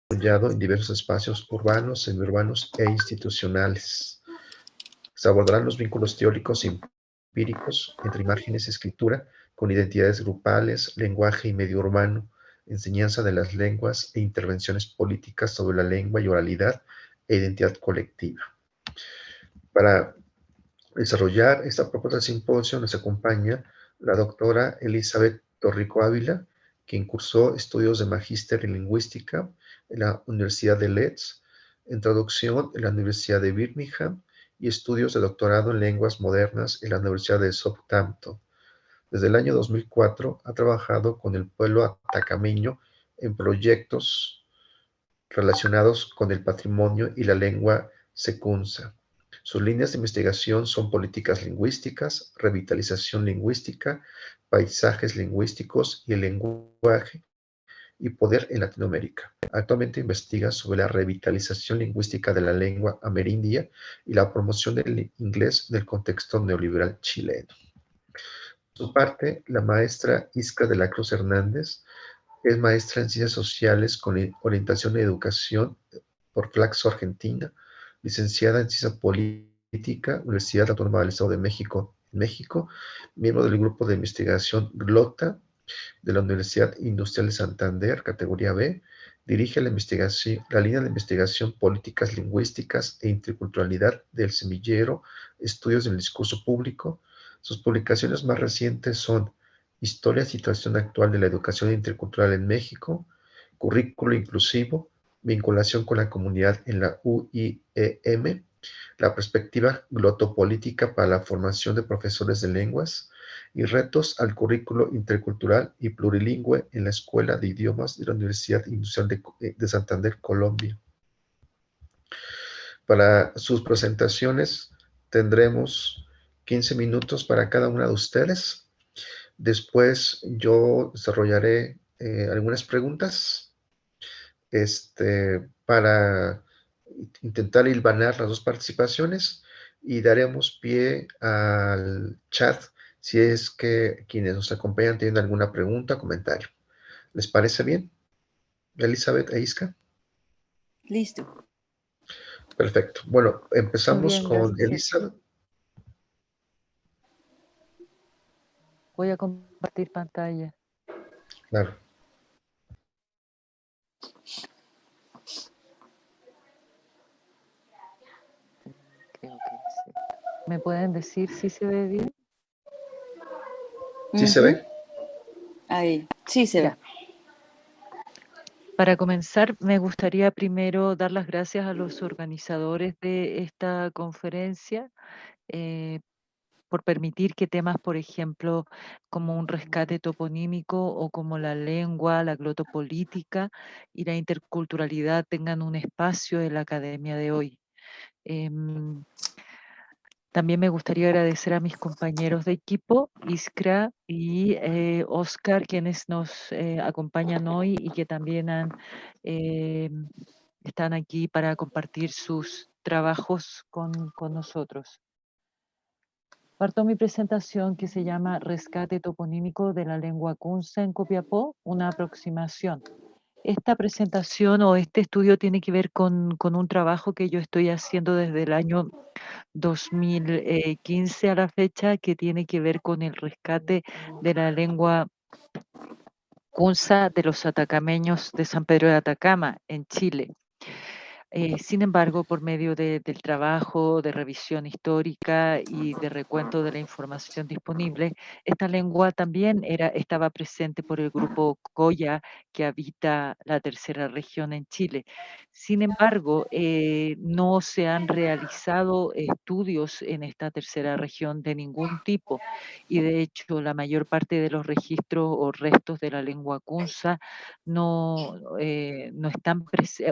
desarrollado en diversos espacios urbanos, semiurbanos e institucionales. Se abordarán los vínculos teóricos y empíricos entre imágenes y escritura, con identidades grupales, lenguaje y medio urbano, enseñanza de las lenguas e intervenciones políticas sobre la lengua y oralidad e identidad colectiva. Para desarrollar esta propuesta de simposio nos acompaña la doctora Elizabeth Torrico Ávila, quien cursó estudios de magíster en lingüística en la Universidad de Leeds, en traducción en la Universidad de Birmingham y estudios de doctorado en lenguas modernas en la Universidad de Southampton. Desde el año 2004 ha trabajado con el pueblo atacameño en proyectos relacionados con el patrimonio y la lengua secunza. Sus líneas de investigación son políticas lingüísticas, revitalización lingüística, paisajes lingüísticos y el lenguaje y poder en Latinoamérica. Actualmente investiga sobre la revitalización lingüística de la lengua amerindia y la promoción del inglés en el contexto neoliberal chileno. Por su parte, la maestra Isca de la Cruz Hernández es maestra en Ciencias Sociales con orientación en Educación por Flaxo Argentina, licenciada en Ciencia Política, Universidad Autónoma del Estado de México, México, miembro del grupo de investigación GLOTA de la Universidad Industrial de Santander, categoría B, dirige la línea de investigación Políticas Lingüísticas e Interculturalidad del Semillero, Estudios del Discurso Público. Sus publicaciones más recientes son Historia y Situación Actual de la Educación Intercultural en México, Currículo Inclusivo, Vinculación con la Comunidad en la UIEM, la perspectiva glotopolítica para la formación de profesores de lenguas y retos al currículo intercultural y plurilingüe en la Escuela de Idiomas de la Universidad Industrial de Santander, Colombia. Para sus presentaciones tendremos 15 minutos para cada una de ustedes. Después yo desarrollaré algunas preguntas para intentar hilvanar las dos participaciones y daremos pie al chat si es que quienes nos acompañan tienen alguna pregunta o comentario. ¿Les parece bien? Elizabeth e Isca. Listo. Perfecto. Bueno, empezamos Muy bien, con gracias. Elizabeth. Voy a compartir pantalla. Claro. Creo que sí. ¿Me pueden decir si se ve bien? ¿Sí se ve? Ahí, sí se ve. Para comenzar, me gustaría primero dar las gracias a los organizadores de esta conferencia por permitir que temas, por ejemplo, como un rescate toponímico o como la lengua, la glotopolítica y la interculturalidad tengan un espacio en la academia de hoy. También me gustaría agradecer a mis compañeros de equipo, Iskra y Oscar, quienes nos acompañan hoy y que también están aquí para compartir sus trabajos con nosotros. Parto mi presentación que se llama Rescate toponímico de la lengua kunza en Copiapó, una aproximación. Esta presentación o este estudio tiene que ver con un trabajo que yo estoy haciendo desde el año 2015 a la fecha, que tiene que ver con el rescate de la lengua kunza de los atacameños de San Pedro de Atacama, en Chile. Sin embargo, por medio del trabajo de revisión histórica y de recuento de la información disponible, esta lengua también estaba presente por el grupo Coya, que habita la tercera región en Chile. Sin embargo, no se han realizado estudios en esta tercera región de ningún tipo y de hecho la mayor parte de los registros o restos de la lengua kunza no están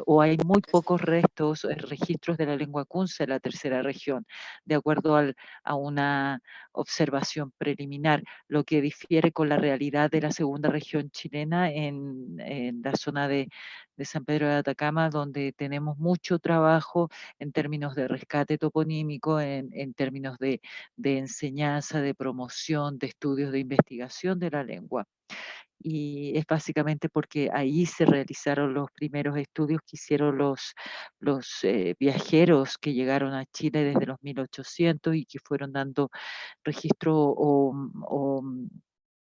o hay muy pocos restos, registros de la lengua kunza en la tercera región, de acuerdo a una observación preliminar, lo que difiere con la realidad de la segunda región chilena en la zona de San Pedro de Atacama, donde tenemos mucho trabajo en términos de rescate toponímico, en términos de enseñanza, de promoción, de estudios de investigación de la lengua. Y es básicamente porque ahí se realizaron los primeros estudios que hicieron los viajeros que llegaron a Chile desde los 1800 y que fueron dando registro o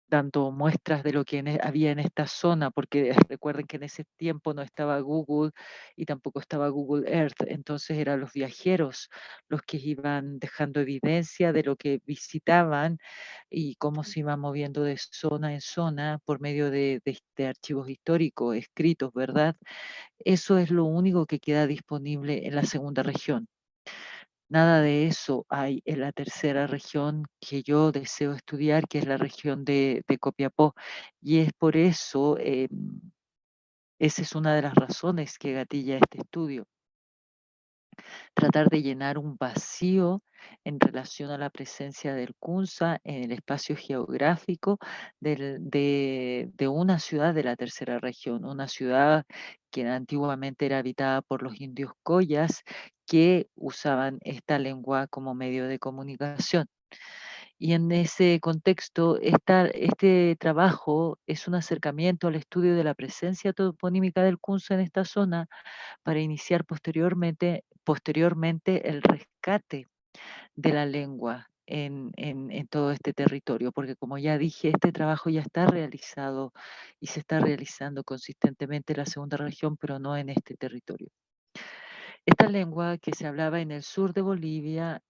dando muestras de lo que había en esta zona, porque recuerden que en ese tiempo no estaba Google y tampoco estaba Google Earth, entonces eran los viajeros los que iban dejando evidencia de lo que visitaban y cómo se iban moviendo de zona en zona por medio de archivos históricos escritos, ¿verdad? Eso es lo único que queda disponible en la segunda región. Nada de eso hay en la tercera región que yo deseo estudiar, que es la región de Copiapó. Y es por eso, esa es una de las razones que gatilla este estudio. Tratar de llenar un vacío en relación a la presencia del Kunza en el espacio geográfico de una ciudad de la tercera región, una ciudad que antiguamente era habitada por los indios collas que usaban esta lengua como medio de comunicación. Y en ese contexto, este trabajo es un acercamiento al estudio de la presencia toponímica del Kunza en esta zona para iniciar posteriormente el rescate de la lengua en todo este territorio, porque como ya dije, este trabajo ya está realizado y se está realizando consistentemente en la segunda región, pero no en este territorio. Esta lengua que se hablaba en el sur de Bolivia,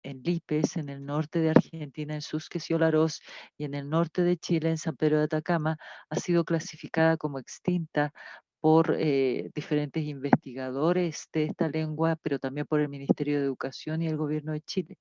en Lipes, en el norte de Argentina, en Susques y Olaroz, y en el norte de Chile, en San Pedro de Atacama, ha sido clasificada como extinta por diferentes investigadores de esta lengua, pero también por el Ministerio de Educación y el Gobierno de Chile.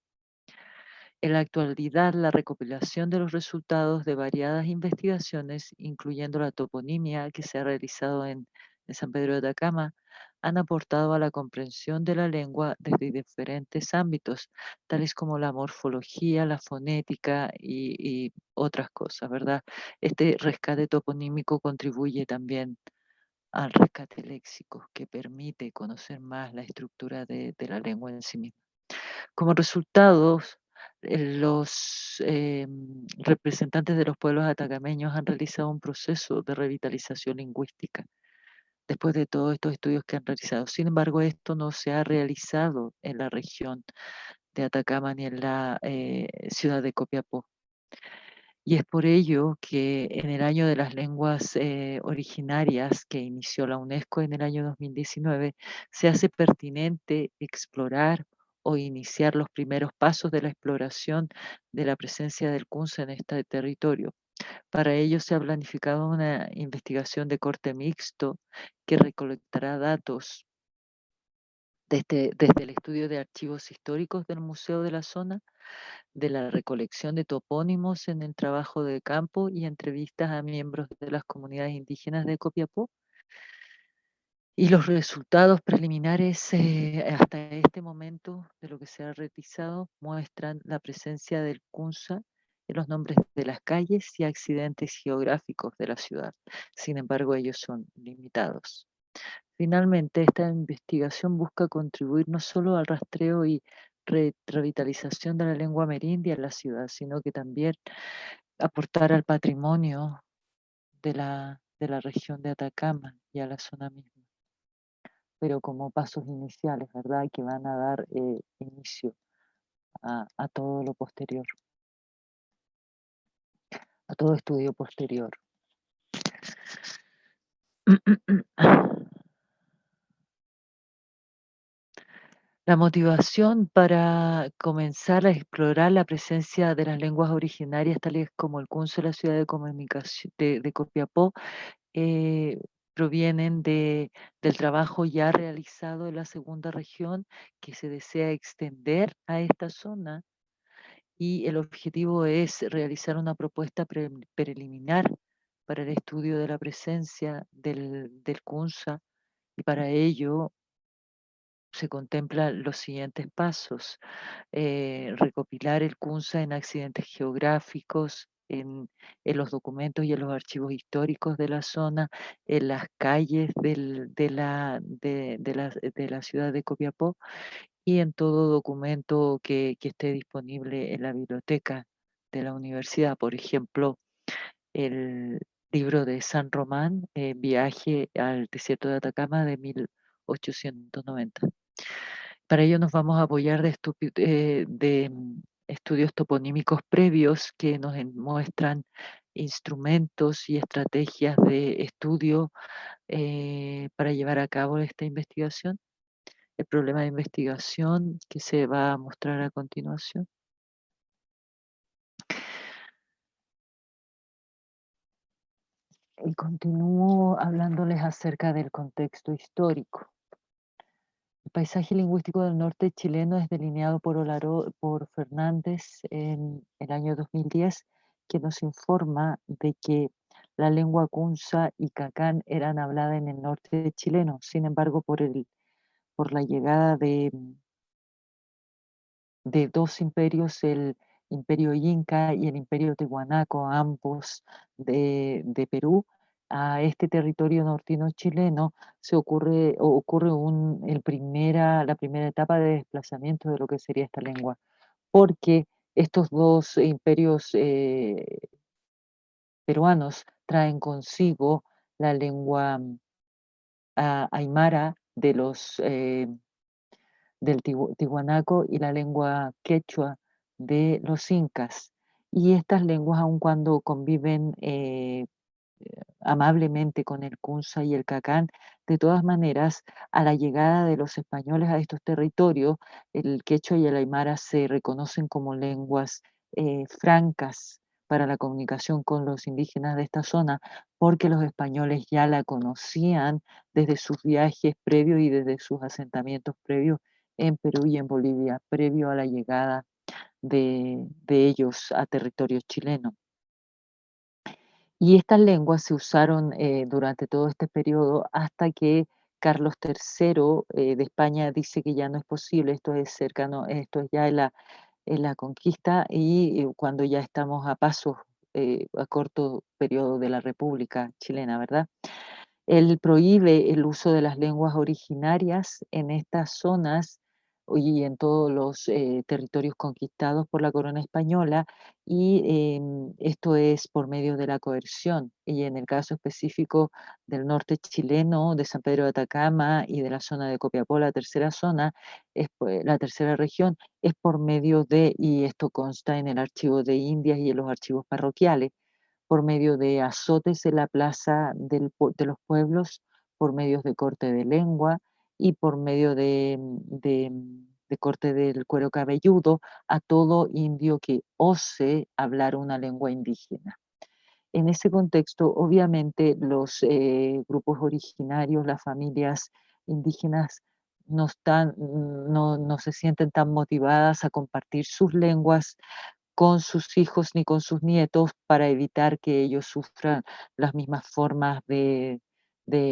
En la actualidad, la recopilación de los resultados de variadas investigaciones, incluyendo la toponimia que se ha realizado en San Pedro de Atacama, han aportado a la comprensión de la lengua desde diferentes ámbitos, tales como la morfología, la fonética y otras cosas, ¿verdad? Este rescate toponímico contribuye también al rescate léxico, que permite conocer más la estructura de la lengua en sí misma. Como resultado, los representantes de los pueblos atacameños han realizado un proceso de revitalización lingüística después de todos estos estudios que han realizado. Sin embargo, esto no se ha realizado en la región de Atacama ni en la ciudad de Copiapó. Y es por ello que en el año de las lenguas originarias que inició la UNESCO en el año 2019, se hace pertinente explorar o iniciar los primeros pasos de la exploración de la presencia del Kunza en este territorio. Para ello se ha planificado una investigación de corte mixto que recolectará datos desde el estudio de archivos históricos del museo de la zona, de la recolección de topónimos en el trabajo de campo y entrevistas a miembros de las comunidades indígenas de Copiapó. Y los resultados preliminares hasta este momento de lo que se ha realizado muestran la presencia del Kunza en los nombres de las calles y accidentes geográficos de la ciudad. Sin embargo, ellos son limitados. Finalmente, esta investigación busca contribuir no solo al rastreo y revitalización de la lengua amerindia en la ciudad, sino que también aportar al patrimonio de la región de Atacama y a la zona misma, pero como pasos iniciales, ¿verdad? Que van a dar inicio a todo lo posterior, a todo estudio posterior. La motivación para comenzar a explorar la presencia de las lenguas originarias, tales como el Kunza de la ciudad de comunicación de Copiapó, eh, provienen del trabajo ya realizado en la segunda región que se desea extender a esta zona, y el objetivo es realizar una propuesta preliminar para el estudio de la presencia del Kunza, y para ello se contemplan los siguientes pasos: recopilar el Kunza en accidentes geográficos, en los documentos y en los archivos históricos de la zona, en las calles de la ciudad de Copiapó, y en todo documento que esté disponible en la biblioteca de la universidad. Por ejemplo, el libro de San Román, Viaje al desierto de Atacama de 1890. Para ello nos vamos a apoyar de estudios toponímicos previos que nos muestran instrumentos y estrategias de estudio para llevar a cabo esta investigación. El problema de investigación que se va a mostrar a continuación. Y continúo hablándoles acerca del contexto histórico. El paisaje lingüístico del norte chileno es delineado por Fernández en el año 2010, que nos informa de que la lengua kunza y cacán eran habladas en el norte chileno. Sin embargo, por la llegada de dos imperios, el imperio Inca y el imperio Tiwanaco, ambos de Perú, a este territorio nortino chileno ocurre la primera etapa de desplazamiento de lo que sería esta lengua, porque estos dos imperios peruanos traen consigo la lengua aymara del tihuanaco y la lengua quechua de los incas. Y estas lenguas, aun cuando conviven amablemente con el kunza y el cacán, de todas maneras, a la llegada de los españoles a estos territorios, el quechua y el aymara se reconocen como lenguas francas para la comunicación con los indígenas de esta zona, porque los españoles ya la conocían desde sus viajes previos y desde sus asentamientos previos en Perú y en Bolivia, previo a la llegada de ellos a territorio chileno. Y estas lenguas se usaron durante todo este periodo hasta que Carlos III de España dice que ya no es posible, esto es cercano, esto es ya en la conquista y cuando ya estamos a corto periodo de la República chilena, ¿verdad? Él prohíbe el uso de las lenguas originarias en estas zonas y en todos los territorios conquistados por la corona española, y esto es por medio de la coerción. Y en el caso específico del norte chileno, de San Pedro de Atacama y de la zona de Copiapó, la tercera zona, la tercera región, es por medio y esto consta en el archivo de Indias y en los archivos parroquiales, por medio de azotes en la plaza de los pueblos, por medios de corte de lengua y por medio de corte del cuero cabelludo a todo indio que ose hablar una lengua indígena. En ese contexto, obviamente, los grupos originarios, las familias indígenas, no se sienten tan motivadas a compartir sus lenguas con sus hijos ni con sus nietos para evitar que ellos sufran las mismas formas de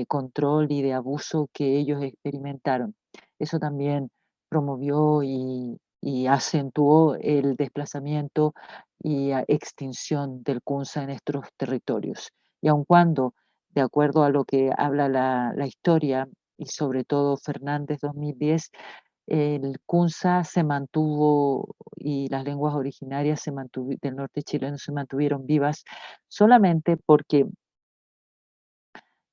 control y de abuso que ellos experimentaron. Eso también promovió y acentuó el desplazamiento y extinción del kunza en estos territorios. Y aun cuando, de acuerdo a lo que habla la historia, y sobre todo Fernández 2010, el kunza se mantuvo y las lenguas originarias del norte chileno se mantuvieron vivas solamente porque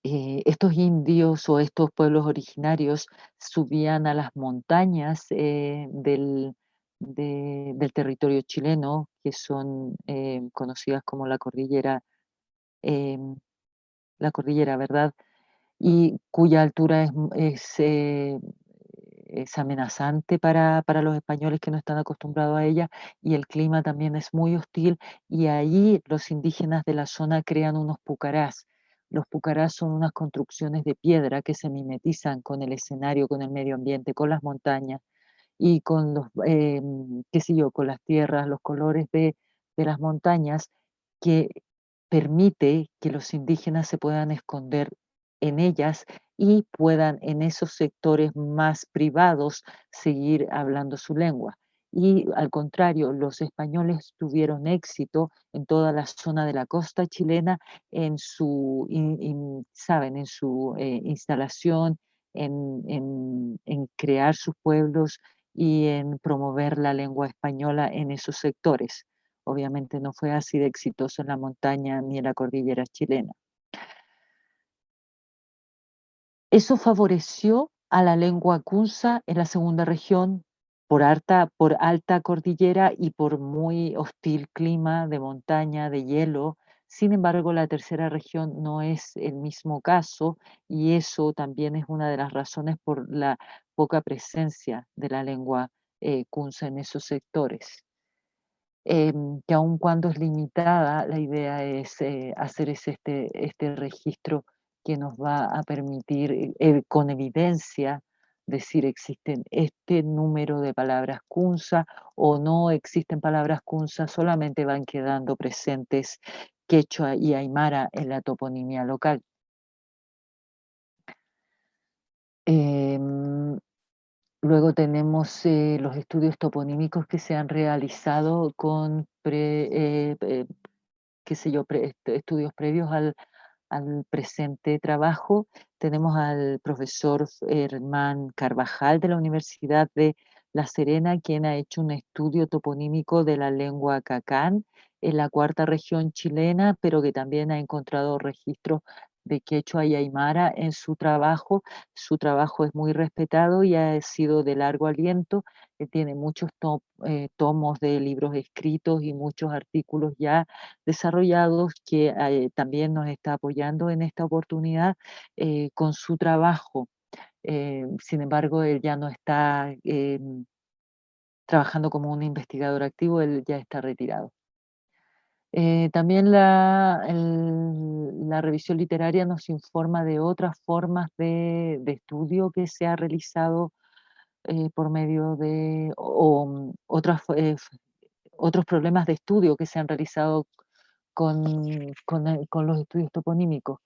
estos indios o estos pueblos originarios subían a las montañas del territorio chileno, que son conocidas como em, la cordillera, ¿verdad? Y cuya altura es amenazante para los españoles que no están acostumbrados a ella, y el clima también es muy hostil, y ahí los indígenas de la zona crean unos pucarás. Los pucarás son unas construcciones de piedra que se mimetizan con el escenario, con el medio ambiente, con las montañas y con qué sé yo, con las tierras, los colores de las montañas, que permite que los indígenas se puedan esconder en ellas y puedan en esos sectores más privados seguir hablando su lengua. Y al contrario, los españoles tuvieron éxito en toda la zona de la costa chilena ¿saben? En su instalación, en crear sus pueblos y en promover la lengua española en esos sectores. obviamente no fue así de exitoso en la montaña ni en la cordillera chilena. Eso favoreció a la lengua kunza en la segunda región por alta cordillera y por muy hostil clima de montaña, de hielo. Sin embargo, la tercera región no es el mismo caso y eso también es una de las razones por la poca presencia de la lengua kunza en esos sectores. Que aun cuando es limitada, la idea es hacer este registro que nos va a permitir con evidencia decir existen este número de palabras kunza o no existen palabras kunza, solamente van quedando presentes quechua y aymara en la toponimia local. Em, Luego tenemos los estudios toponímicos que se han realizado con qué sé yo, estudios previos al presente trabajo. Tenemos al profesor Hermán Carvajal de la Universidad de La Serena, quien ha hecho un estudio toponímico de la lengua cacán en la cuarta región chilena, pero que también ha encontrado registros de quechua y aymara en su trabajo. Su trabajo es muy respetado y ha sido de largo aliento. Tiene muchos tomos de libros escritos y muchos artículos ya desarrollados que también nos está apoyando en esta oportunidad con su trabajo. Sin embargo, él ya no está trabajando como un investigador activo, él ya está retirado. También la revisión literaria nos informa de otras formas de estudio que se ha realizado por medio de otros problemas de estudio que se han realizado con los estudios toponímicos.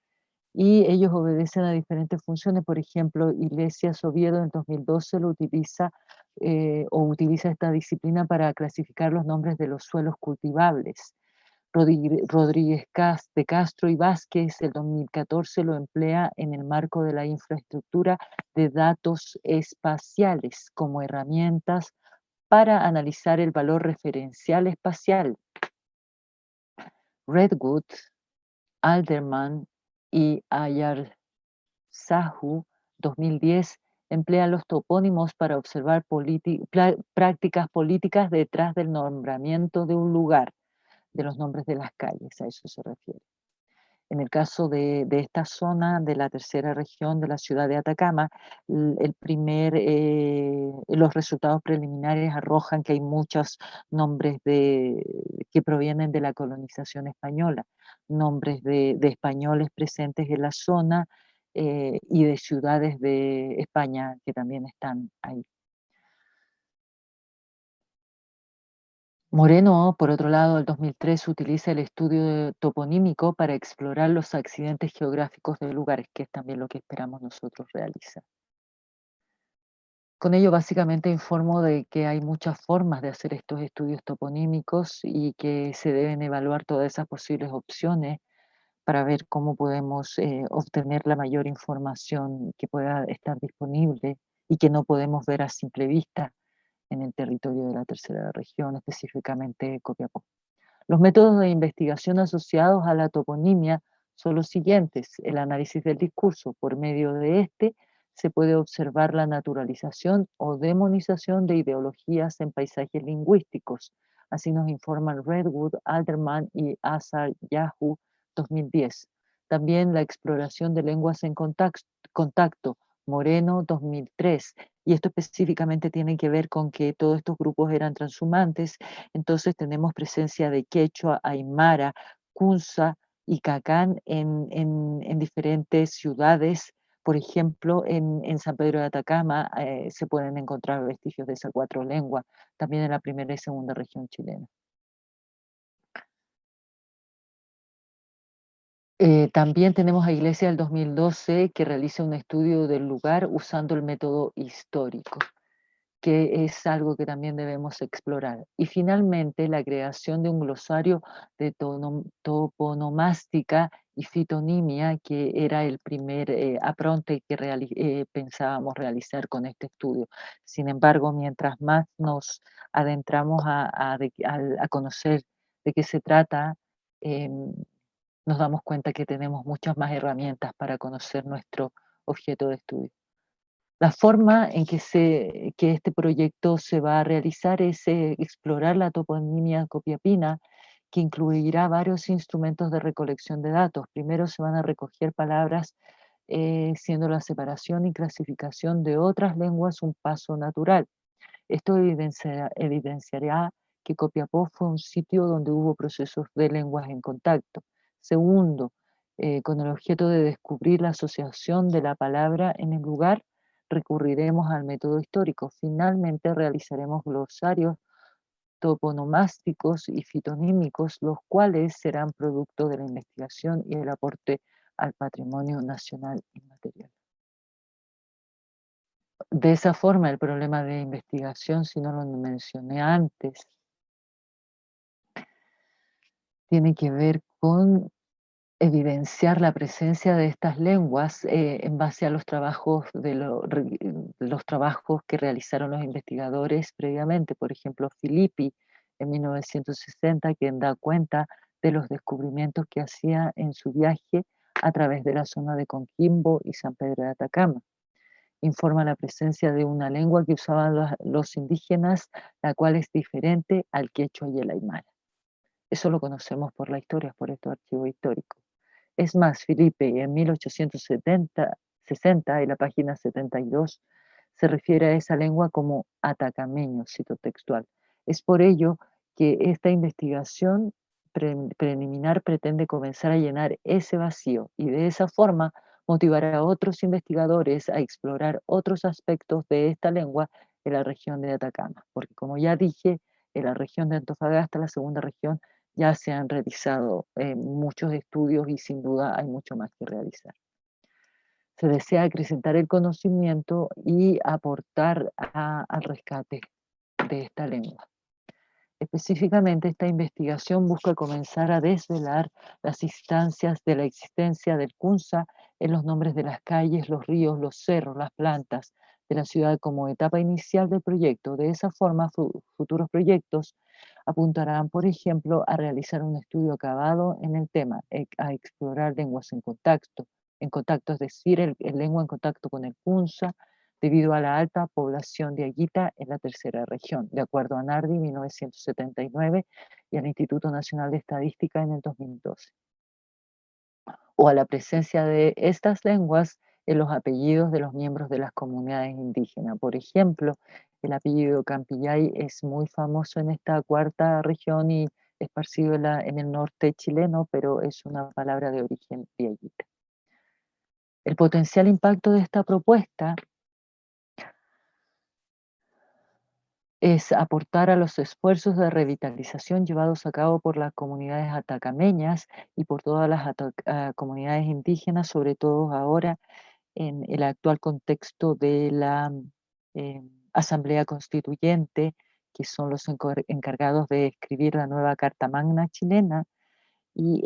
Y ellos obedecen a diferentes funciones. Por ejemplo, Iglesias Oviedo en 2012 lo utiliza o utiliza esta disciplina para clasificar los nombres de los suelos cultivables. Rodríguez de Castro y Vázquez el 2014 lo emplea en el marco de la infraestructura de datos espaciales como herramientas para analizar el valor referencial espacial. Redwood, Alderman y Ayarzahu 2010 emplean los topónimos para observar prácticas políticas detrás del nombramiento de un lugar, de los nombres de las calles, a eso se refiere. En el caso de esta zona de la tercera región de la ciudad de Atacama, los resultados preliminares arrojan que hay muchos nombres que provienen de la colonización española, nombres de españoles presentes en la zona y de ciudades de España que también están ahí. Moreno, por otro lado, el 2003 utiliza el estudio toponímico para explorar los accidentes geográficos de lugares, que es también lo que esperamos nosotros realizar. Con ello, básicamente informo de que hay muchas formas de hacer estos estudios toponímicos y que se deben evaluar todas esas posibles opciones para ver cómo podemos obtener la mayor información que pueda estar disponible y que no podemos ver a simple vista en el territorio de la tercera región, específicamente Copiapó. Los métodos de investigación asociados a la toponimia son los siguientes: el análisis del discurso. Por medio de este se puede observar la naturalización o demonización de ideologías en paisajes lingüísticos. Así nos informan Redwood, Alderman y Azar Yahoo 2010. También la exploración de lenguas en contacto, Moreno 2003. Y esto específicamente tiene que ver con que todos estos grupos eran transhumantes. Entonces tenemos presencia de quechua, aymara, kunza y cacán en diferentes ciudades. Por ejemplo, en San Pedro de Atacama se pueden encontrar vestigios de esas cuatro lenguas, también en la primera y segunda región chilena. También tenemos a Iglesia del 2012 que realiza un estudio del lugar usando el método histórico, que es algo que también debemos explorar. Y finalmente, la creación de un glosario de toponomástica y fitonimia, que era el primer apronte que pensábamos realizar con este estudio. Sin embargo, mientras más nos adentramos a conocer de qué se trata, nos damos cuenta que tenemos muchas más herramientas para conocer nuestro objeto de estudio. La forma en que este proyecto se va a realizar es explorar la toponimia copiapina, que incluirá varios instrumentos de recolección de datos. Primero se van a recoger palabras, siendo la separación y clasificación de otras lenguas un paso natural. Esto evidenciará que Copiapó fue un sitio donde hubo procesos de lenguas en contacto. Segundo, con el objeto de descubrir la asociación de la palabra en el lugar, recurriremos al método histórico. Finalmente, realizaremos glosarios toponomásticos y fitonímicos, los cuales serán producto de la investigación y el aporte al patrimonio nacional inmaterial. De esa forma, el problema de investigación, si no lo mencioné antes, tiene que ver con evidenciar la presencia de estas lenguas en base a los trabajos, los trabajos que realizaron los investigadores previamente. Por ejemplo, Filippi en 1960, quien da cuenta de los descubrimientos que hacía en su viaje a través de la zona de Coquimbo y San Pedro de Atacama. Informa la presencia de una lengua que usaban los indígenas, la cual es diferente al quechua y el aymara. Eso lo conocemos por la historia, por estos archivos históricos. Es más, Felipe en 1860, en la página 72, se refiere a esa lengua como atacameño, cito textual. Es por ello que esta investigación preliminar pretende comenzar a llenar ese vacío y de esa forma motivar a otros investigadores a explorar otros aspectos de esta lengua en la región de Atacama, porque como ya dije, en la región de Antofagasta, la segunda región, ya se han realizado muchos estudios y sin duda hay mucho más que realizar. Se desea acrecentar el conocimiento y aportar al rescate de esta lengua. Específicamente, esta investigación busca comenzar a desvelar las instancias de la existencia del Kunza en los nombres de las calles, los ríos, los cerros, las plantas de la ciudad como etapa inicial del proyecto. De esa forma, futuros proyectos apuntarán, por ejemplo, a realizar un estudio acabado en el tema, a explorar lenguas en contacto, es decir, el lengua en contacto con el Kunza, debido a la alta población de Aguita en la tercera región, de acuerdo a Nardi 1979 y al Instituto Nacional de Estadística en el 2012. O a la presencia de estas lenguas en los apellidos de los miembros de las comunidades indígenas. Por ejemplo, el apellido Campillay es muy famoso en esta cuarta región y esparcido en el norte chileno, pero es una palabra de origen diaguita. El potencial impacto de esta propuesta es aportar a los esfuerzos de revitalización llevados a cabo por las comunidades atacameñas y por todas las comunidades indígenas, sobre todo ahora en el actual contexto de la Asamblea Constituyente, que son los encargados de escribir la nueva Carta Magna chilena, y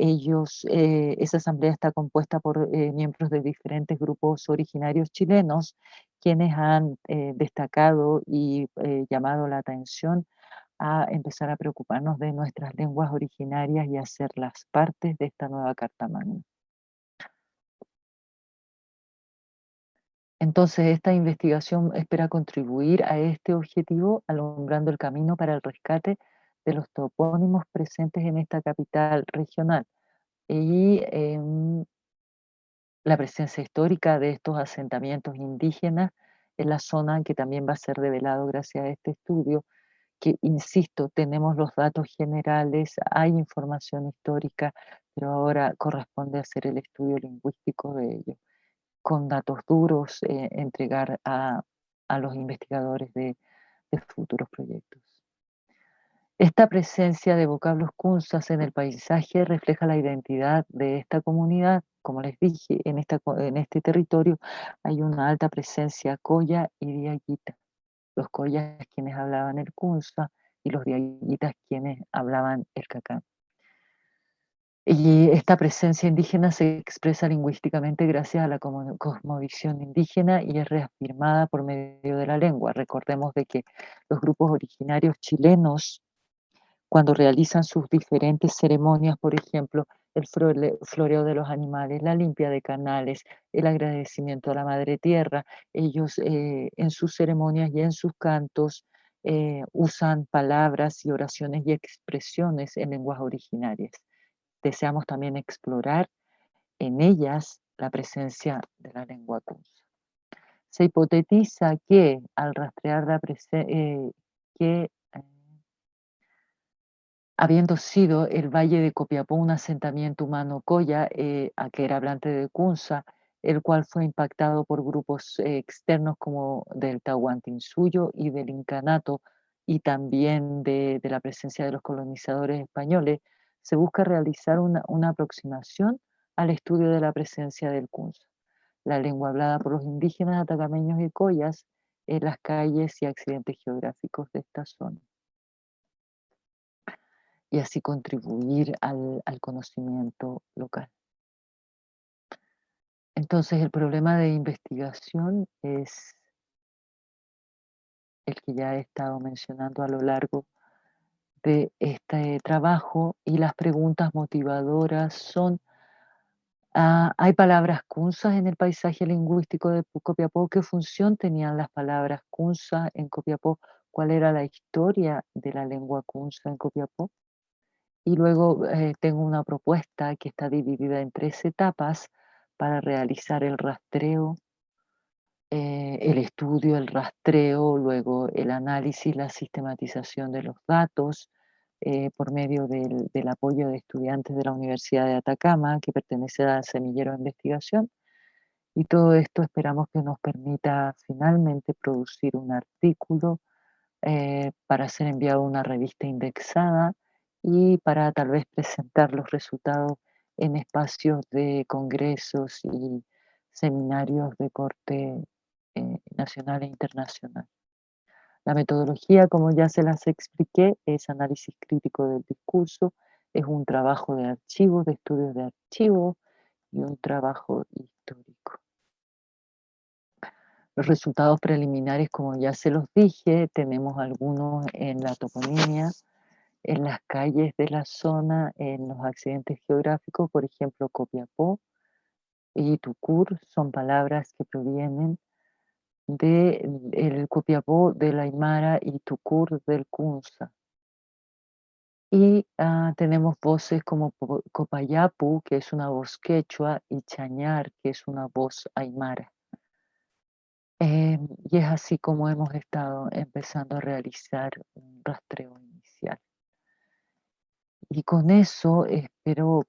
esa asamblea está compuesta por miembros de diferentes grupos originarios chilenos, quienes han destacado y llamado la atención a empezar a preocuparnos de nuestras lenguas originarias y hacerlas partes de esta nueva Carta Magna. Entonces, esta investigación espera contribuir a este objetivo, alumbrando el camino para el rescate de los topónimos presentes en esta capital regional y la presencia histórica de estos asentamientos indígenas en la zona, que también va a ser revelado gracias a este estudio, que, insisto, tenemos los datos generales, hay información histórica, pero ahora corresponde hacer el estudio lingüístico de ello, con datos duros, entregar a los investigadores de futuros proyectos. Esta presencia de vocablos kunzas en el paisaje refleja la identidad de esta comunidad. Como les dije, en este territorio hay una alta presencia coya y diaguita. Los coyas quienes hablaban el kunza y los diaguitas quienes hablaban el cacán. Y esta presencia indígena se expresa lingüísticamente gracias a la cosmovisión indígena y es reafirmada por medio de la lengua. Recordemos de que los grupos originarios chilenos cuando realizan sus diferentes ceremonias, por ejemplo, el floreo de los animales, la limpia de canales, el agradecimiento a la Madre Tierra. Ellos en sus ceremonias y en sus cantos usan palabras y oraciones y expresiones en lenguas originarias. Deseamos también explorar en ellas la presencia de la lengua kunsa. Se hipotetiza que al rastrear la habiendo sido el Valle de Copiapó un asentamiento humano Coya, a que era hablante de Kunza, el cual fue impactado por grupos externos como del Tahuantinsuyo y del Incanato, y también de la presencia de los colonizadores españoles, se busca realizar una aproximación al estudio de la presencia del Kunza, la lengua hablada por los indígenas atacameños y Coyas en las calles y accidentes geográficos de esta zona, y así contribuir al conocimiento local. Entonces, el problema de investigación es el que ya he estado mencionando a lo largo de este trabajo, y las preguntas motivadoras son: ¿hay palabras kunsas en el paisaje lingüístico de Copiapó? ¿Qué función tenían las palabras kunsa en Copiapó? ¿Cuál era la historia de la lengua kunsa en Copiapó? Y luego tengo una propuesta que está dividida en 3 etapas para realizar el rastreo, el estudio, el rastreo, luego el análisis, la sistematización de los datos por medio del apoyo de estudiantes de la Universidad de Atacama, que pertenece al Semillero de Investigación. Y todo esto esperamos que nos permita finalmente producir un artículo para ser enviado a una revista indexada y para tal vez presentar los resultados en espacios de congresos y seminarios de corte nacional e internacional. La metodología, como ya se las expliqué, es análisis crítico del discurso, es un trabajo de archivos, de estudios de archivos y un trabajo histórico. Los resultados preliminares, como ya se los dije, tenemos algunos en la toponimia, en las calles de la zona, en los accidentes geográficos, por ejemplo, Copiapó y Tucur son palabras que provienen del Copiapó del Aymara y Tucur del Kunza. Y tenemos voces como Copayapu, que es una voz quechua, y Chañar, que es una voz aymara. Y es así como hemos estado empezando a realizar un rastreo inicial. Y con eso espero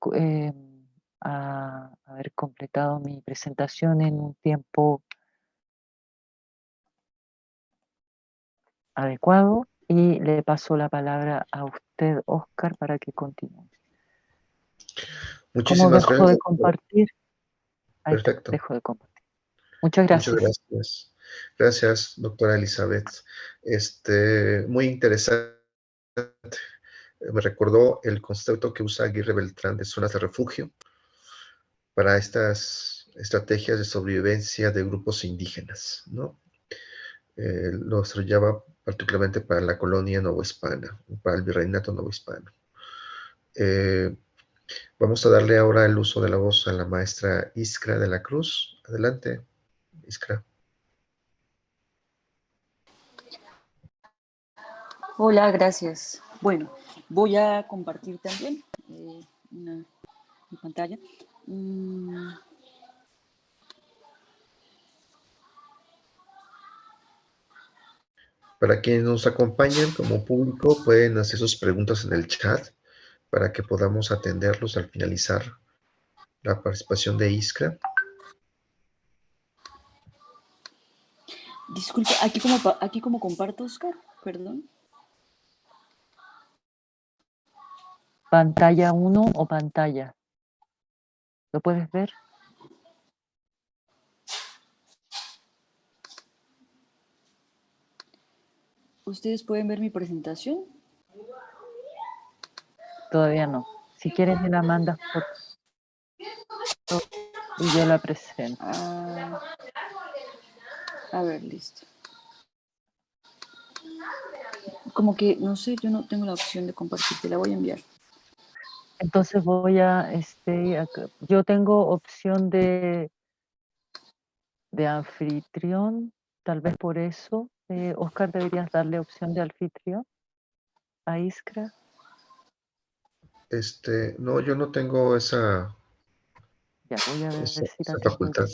haber completado mi presentación en un tiempo adecuado, y le paso la palabra a usted, Oscar, para que continúe. ¿Cómo Muchísimas dejo gracias. de compartir? Ahí está, Perfecto. dejo de compartir. Muchas Muchas gracias. gracias. Gracias, doctora Elizabeth. Muy interesante. Me recordó el concepto que usa Aguirre Beltrán de zonas de refugio para estas estrategias de sobrevivencia de grupos indígenas, ¿no? Lo desarrollaba particularmente para la colonia novohispana, para el virreinato novohispano. Vamos a darle ahora el uso de la voz a la maestra Iskra de la Cruz. Adelante, Iskra. Hola, gracias. Bueno, voy a compartir también mi pantalla. Para quienes nos acompañan como público, pueden hacer sus preguntas en el chat para que podamos atenderlos al finalizar la participación de Iskra. Disculpe, aquí como comparto, Oscar, perdón. Pantalla 1 o pantalla. ¿Lo puedes ver? ¿Ustedes pueden ver mi presentación? Todavía no. Si quieres me la mandas por y yo la presento. A ver, listo. como que, no sé, yo no tengo la opción de compartir, te la voy a enviar. Entonces voy a, yo tengo opción de anfitrión, tal vez por eso. Oscar, deberías darle opción de anfitrión a Iskra. No, yo no tengo esa Ya voy a decir a facultad.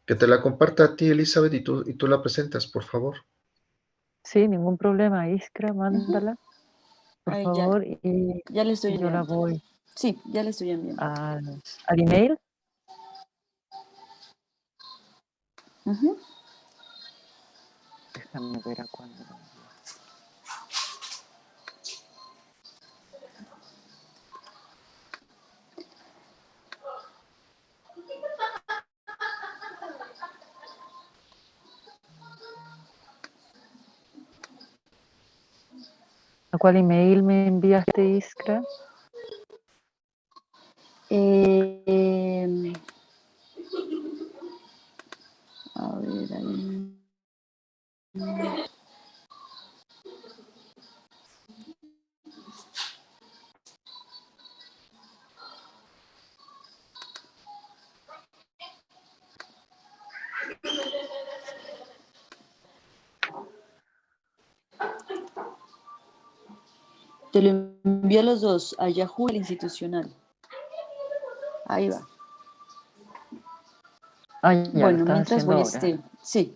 Que te la comparta a ti, Elizabeth, y tú la presentas, por favor. Sí, ningún problema. Iskra, mándala, por Ahí ya, favor, y ya le estoy yo la enviando. voy Sí, ya le estoy enviando. al email. Ujú. Déjame ver a cuándo lo envío. ¿A cuál email me enviaste, Iskra? A ver, ahí. Te lo envío a los dos, a Yahoo y al institucional. Ahí va. Ya lo Bueno, estás mientras haciendo voy, ahora. sí,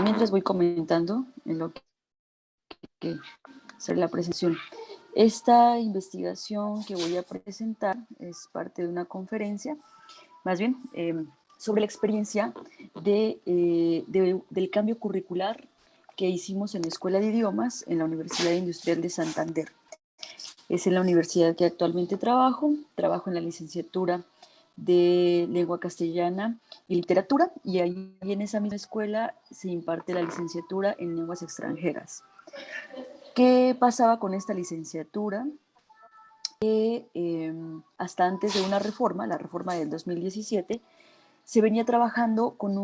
mientras voy comentando en lo que será la presentación. Esta investigación que voy a presentar es parte de una conferencia, más bien, sobre la experiencia del cambio curricular que hicimos en la Escuela de Idiomas en la Universidad Industrial de Santander. Es en la universidad que actualmente trabajo en la licenciatura de Lengua Castellana y Literatura, y ahí en esa misma escuela se imparte la licenciatura en Lenguas Extranjeras. ¿Qué pasaba con esta licenciatura? Hasta antes de una reforma, la reforma del 2017, se venía trabajando con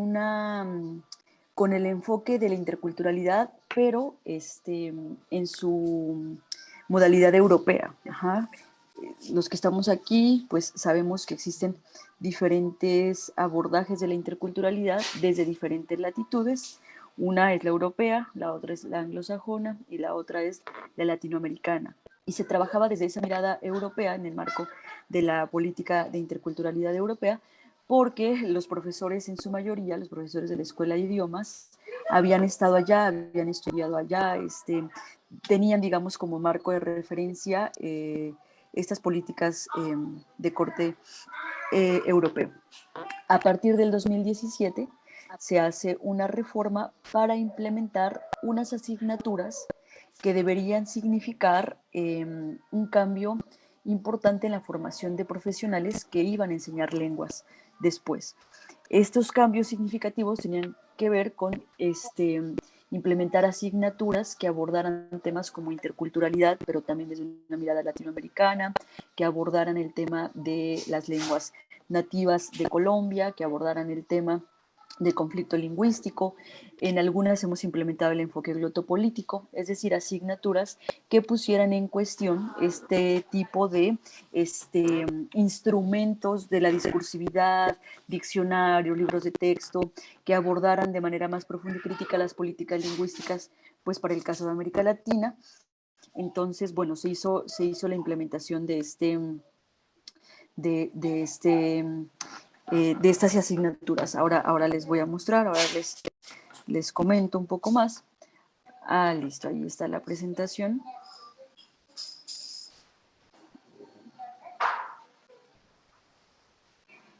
el enfoque de la interculturalidad, pero en su modalidad europea. Ajá. Los que estamos aquí, pues sabemos que existen diferentes abordajes de la interculturalidad desde diferentes latitudes. Una es la europea, la otra es la anglosajona y la otra es la latinoamericana. Y se trabajaba desde esa mirada europea en el marco de la política de interculturalidad europea, porque los profesores en su mayoría, los profesores de la Escuela de Idiomas, habían estado allá, habían estudiado allá, tenían, digamos, como marco de referencia estas políticas de corte europeo. A partir del 2017 se hace una reforma para implementar unas asignaturas que deberían significar un cambio importante en la formación de profesionales que iban a enseñar lenguas después. Estos cambios significativos tenían que ver con implementar asignaturas que abordaran temas como interculturalidad, pero también desde una mirada latinoamericana, que abordaran el tema de las lenguas nativas de Colombia, que abordaran el tema de conflicto lingüístico. En algunas hemos implementado el enfoque glotopolítico, es decir, asignaturas que pusieran en cuestión este tipo de instrumentos de la discursividad, diccionarios, libros de texto, que abordaran de manera más profunda y crítica las políticas lingüísticas, pues para el caso de América Latina. Entonces, bueno, se hizo la implementación de estas asignaturas. Ahora les voy a mostrar, ahora les comento un poco más. Listo, ahí está la presentación.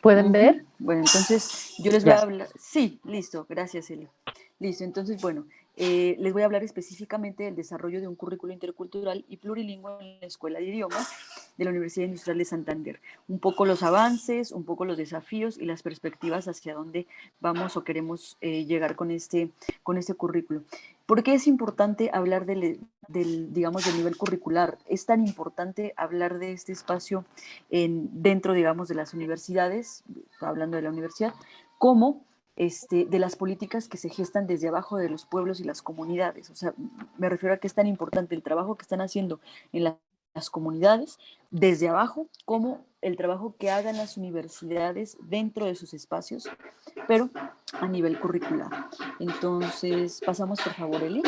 ¿Pueden ver? Bueno, entonces yo les voy a hablar. Sí, listo, gracias, Eli. Listo, entonces, bueno, les voy a hablar específicamente del desarrollo de un currículo intercultural y plurilingüe en la Escuela de Idiomas de la Universidad Industrial de Santander. Un poco los avances, un poco los desafíos y las perspectivas hacia dónde vamos o queremos llegar con este currículo. ¿Por qué es importante hablar digamos, del nivel curricular? Es tan importante hablar de este espacio dentro, digamos, de las universidades, hablando de la universidad, como de las políticas que se gestan desde abajo de los pueblos y las comunidades. O sea, me refiero a que es tan importante el trabajo que están haciendo en las comunidades desde abajo como el trabajo que hagan las universidades dentro de sus espacios, pero a nivel curricular. Entonces, pasamos por favor, Eli.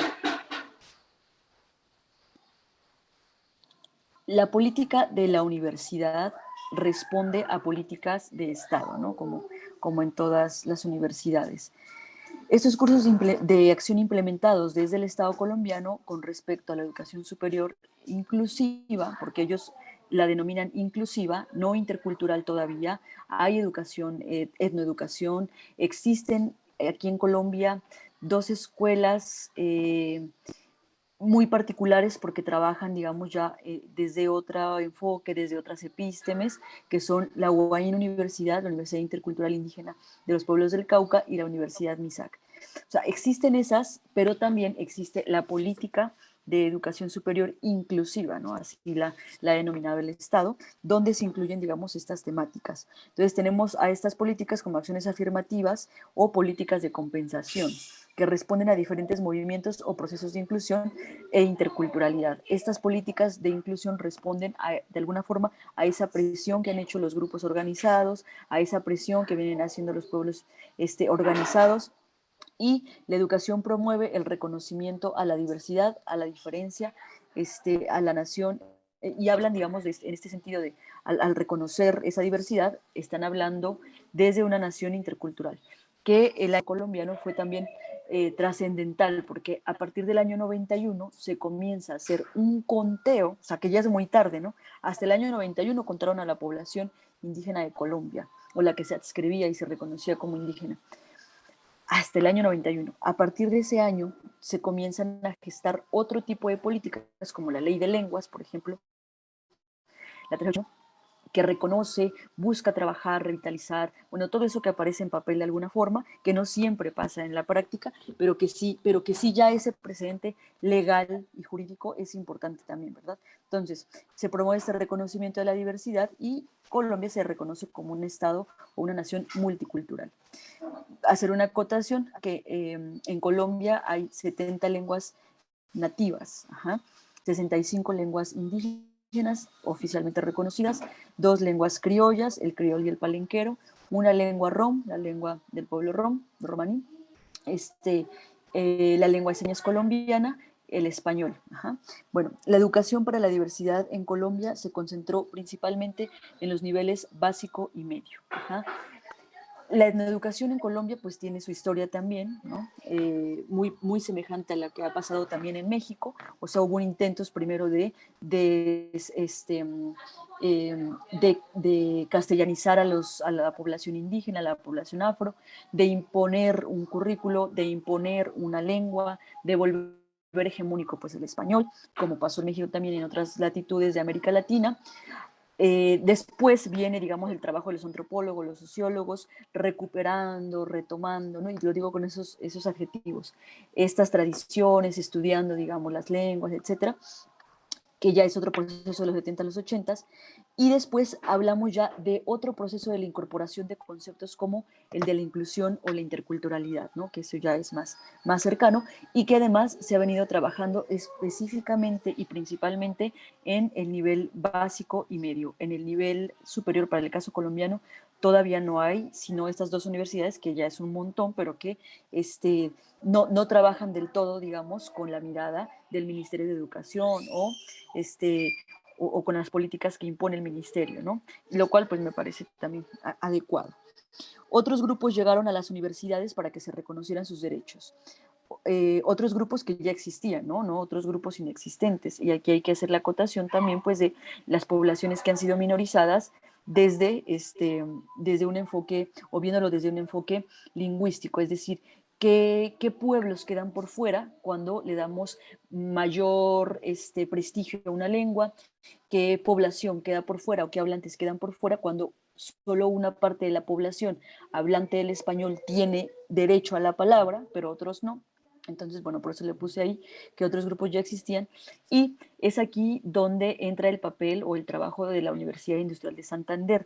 La política de la universidad responde a políticas de Estado, ¿no? Como en todas las universidades. Estos cursos de acción implementados desde el Estado colombiano con respecto a la educación superior inclusiva, porque ellos la denominan inclusiva, no intercultural todavía, hay educación, etnoeducación, existen aquí en Colombia 2 escuelas muy particulares porque trabajan, digamos, ya desde otro enfoque, desde otras epístemes, que son la UAIN Universidad, la Universidad Intercultural Indígena de los Pueblos del Cauca y la Universidad MISAC. O sea, existen esas, pero también existe la política de educación superior inclusiva, ¿no? Así la ha denominado el Estado, donde se incluyen, digamos, estas temáticas. Entonces tenemos a estas políticas como acciones afirmativas o políticas de compensación, que responden a diferentes movimientos o procesos de inclusión e interculturalidad. Estas políticas de inclusión responden de alguna forma a esa presión que han hecho los grupos organizados, a esa presión que vienen haciendo los pueblos organizados, y la educación promueve el reconocimiento a la diversidad, a la diferencia, a la nación, y hablan, digamos, en este sentido de, al reconocer esa diversidad, están hablando desde una nación intercultural, que el año colombiano fue también trascendental, porque a partir del año 91 se comienza a hacer un conteo, o sea, que ya es muy tarde, ¿no? Hasta el año 91 contaron a la población indígena de Colombia, o la que se adscribía y se reconocía como indígena, hasta el año 91. A partir de ese año se comienzan a gestar otro tipo de políticas, como la ley de lenguas, por ejemplo, la 38, que reconoce, busca trabajar, revitalizar, bueno, todo eso que aparece en papel de alguna forma, que no siempre pasa en la práctica, pero que sí ya ese precedente legal y jurídico es importante también, ¿verdad? Entonces, se promueve este reconocimiento de la diversidad y Colombia se reconoce como un Estado o una nación multicultural. Hacer una acotación que en Colombia hay 70 lenguas nativas, 65 lenguas indígenas oficialmente reconocidas, 2 lenguas criollas, el criol y el palenquero, una lengua rom, la lengua del pueblo rom, romaní, la lengua de señas colombiana, el español. Bueno, la educación para la diversidad en Colombia se concentró principalmente en los niveles básico y medio. La etnoeducación en Colombia pues tiene su historia también, ¿no? Muy semejante a la que ha pasado también en México. O sea, hubo intentos primero de castellanizar a la población indígena, a la población afro, de imponer un currículo, de imponer una lengua, de volver hegemónico pues el español, como pasó en México también en otras latitudes de América Latina. Después viene, digamos, el trabajo de los antropólogos, los sociólogos, recuperando, retomando, ¿no? Y lo digo con esos adjetivos, estas tradiciones, estudiando, digamos, las lenguas, etcétera, que ya es otro proceso de los 70 a los 80, y después hablamos ya de otro proceso de la incorporación de conceptos como el de la inclusión o la interculturalidad, ¿no? Que eso ya es más cercano, y que además se ha venido trabajando específicamente y principalmente en el nivel básico y medio. En el nivel superior, para el caso colombiano, todavía no hay, sino estas 2 universidades, que ya es un montón, pero que no trabajan del todo, digamos, con la mirada del Ministerio de Educación o con las políticas que impone el ministerio, ¿no? Lo cual pues me parece también adecuado. Otros grupos llegaron a las universidades para que se reconocieran sus derechos. Otros grupos que ya existían, ¿no? Otros grupos inexistentes. Y aquí hay que hacer la acotación también pues de las poblaciones que han sido minorizadas desde un enfoque, o viéndolo desde un enfoque lingüístico, es decir, ¿qué pueblos quedan por fuera cuando le damos mayor prestigio a una lengua? ¿Qué población queda por fuera o qué hablantes quedan por fuera cuando solo una parte de la población hablante del español tiene derecho a la palabra, pero otros no? Entonces, bueno, por eso le puse ahí que otros grupos ya existían. Y es aquí donde entra el papel o el trabajo de la Universidad Industrial de Santander.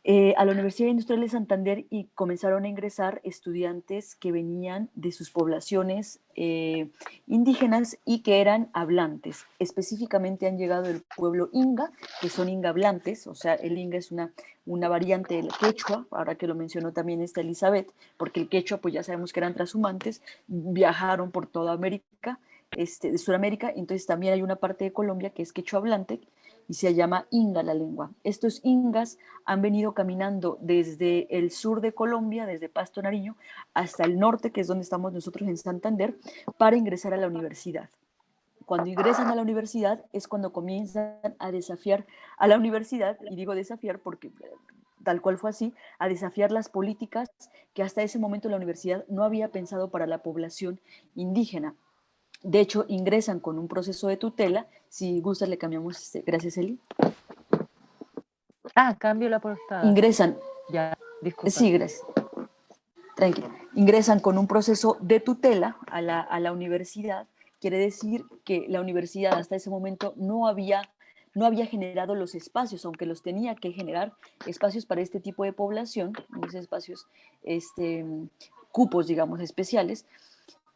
a la Universidad Industrial de Santander y comenzaron a ingresar estudiantes que venían de sus poblaciones indígenas y que eran hablantes. Específicamente han llegado del pueblo Inga, que son Inga hablantes, o sea, el Inga es una variante del quechua, ahora que lo mencionó también esta Elizabeth, porque el quechua, pues ya sabemos que eran transhumantes, viajaron por toda América, de Sudamérica, entonces también hay una parte de Colombia que es quechua hablante, y se llama Inga la lengua. Estos Ingas han venido caminando desde el sur de Colombia, desde Pasto Nariño, hasta el norte, que es donde estamos nosotros en Santander, para ingresar a la universidad. Cuando ingresan a la universidad es cuando comienzan a desafiar a la universidad, y digo desafiar porque tal cual fue así, a desafiar las políticas que hasta ese momento la universidad no había pensado para la población indígena. De hecho, ingresan con un proceso de tutela. Si gustas, le cambiamos. Gracias, Eli. Cambio la portada. Ingresan. Ya, disculpa. Sí, gracias. Tranquilo. Ingresan con un proceso de tutela a la universidad. Quiere decir que la universidad hasta ese momento no había generado los espacios, aunque los tenía que generar, espacios para este tipo de población, esos espacios, cupos, digamos, especiales.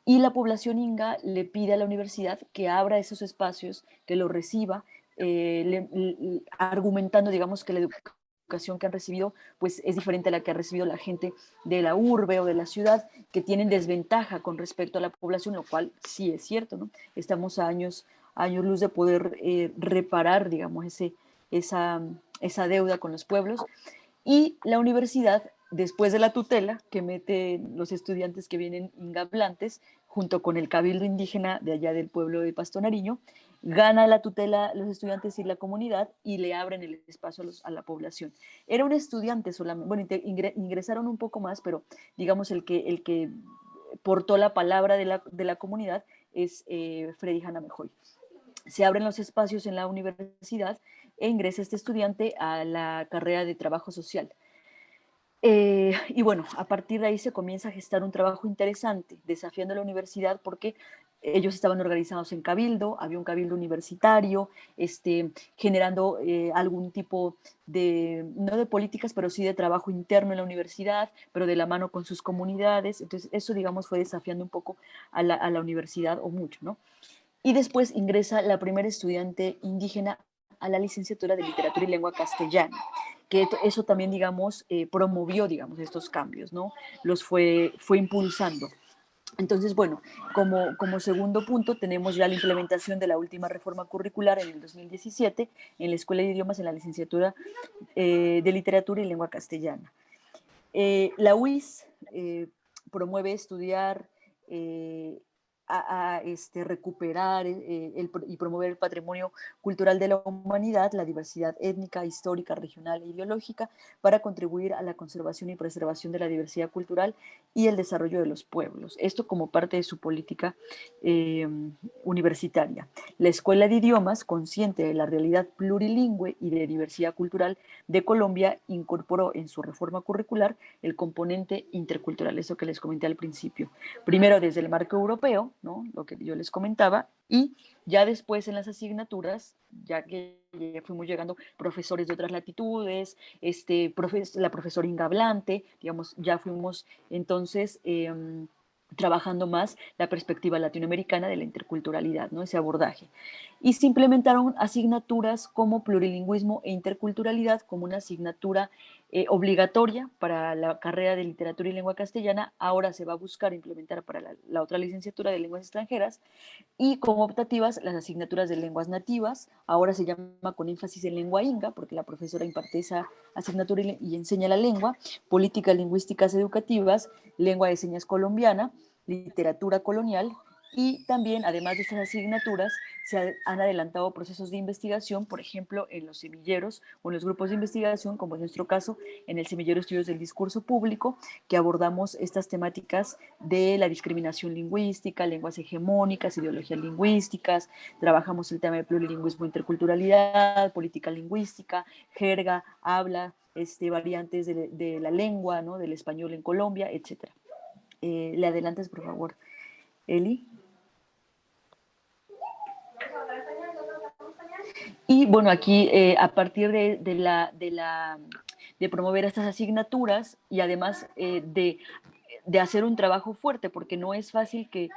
Y la población inga le pide a la universidad que abra esos espacios, que los reciba, argumentando, digamos, que la educación que han recibido pues es diferente a la que ha recibido la gente de la urbe o de la ciudad, que tienen desventaja con respecto a la población, lo cual sí es cierto, ¿no? Estamos a años luz de poder reparar, digamos, esa deuda con los pueblos. Y la universidad, después de la tutela que meten los estudiantes que vienen ingablantes, junto con el cabildo indígena de allá del pueblo de Pasto Nariño, gana la tutela los estudiantes y la comunidad y le abren el espacio a la población. Era un estudiante solamente, bueno, ingresaron un poco más, pero digamos el que portó la palabra de la comunidad es Freddy Hanamejoy. Se abren los espacios en la universidad e ingresa este estudiante a la carrera de trabajo social. Y bueno, a partir de ahí se comienza a gestar un trabajo interesante, desafiando a la universidad porque ellos estaban organizados en cabildo, había un cabildo universitario, generando algún tipo de, no de políticas, pero sí de trabajo interno en la universidad, pero de la mano con sus comunidades. Entonces eso, digamos, fue desafiando un poco a la universidad, o mucho, ¿no? Y después ingresa la primera estudiante indígena a la licenciatura de Literatura y Lengua Castellana, que eso también, digamos, promovió, digamos, estos cambios, ¿no? Los fue impulsando. Entonces, bueno, como segundo punto tenemos ya la implementación de la última reforma curricular en el 2017 en la Escuela de Idiomas en la licenciatura de Literatura y Lengua Castellana. La UIS promueve estudiar recuperar y promover el patrimonio cultural de la humanidad, la diversidad étnica, histórica, regional e ideológica, para contribuir a la conservación y preservación de la diversidad cultural y el desarrollo de los pueblos. Esto como parte de su política universitaria. La Escuela de Idiomas, consciente de la realidad plurilingüe y de diversidad cultural de Colombia, incorporó en su reforma curricular el componente intercultural, eso que les comenté al principio. Primero desde el marco europeo, ¿no? Lo que yo les comentaba, y ya después en las asignaturas, ya que fuimos llegando profesores de otras latitudes, la profesora Inga Blante, digamos, ya fuimos entonces trabajando más la perspectiva latinoamericana de la interculturalidad, ¿no? Ese abordaje. Y se implementaron asignaturas como plurilingüismo e interculturalidad como una asignatura obligatoria para la carrera de literatura y lengua castellana. Ahora se va a buscar implementar para la otra licenciatura de lenguas extranjeras, y como optativas las asignaturas de lenguas nativas. Ahora se llama con énfasis en lengua inga, porque la profesora imparte esa asignatura y enseña la lengua, políticas lingüísticas educativas, lengua de señas colombiana, literatura colonial. Y también, además de estas asignaturas, se han adelantado procesos de investigación, por ejemplo, en los semilleros o en los grupos de investigación, como en nuestro caso, en el Semillero Estudios del Discurso Público, que abordamos estas temáticas de la discriminación lingüística, lenguas hegemónicas, ideologías lingüísticas, trabajamos el tema de plurilingüismo, interculturalidad, política lingüística, jerga, habla, variantes de la lengua, ¿no? Del español en Colombia, etc. ¿Le adelantas, por favor, Eli? Y bueno, aquí a partir de la de promover estas asignaturas y además de hacer un trabajo fuerte, porque no es fácil que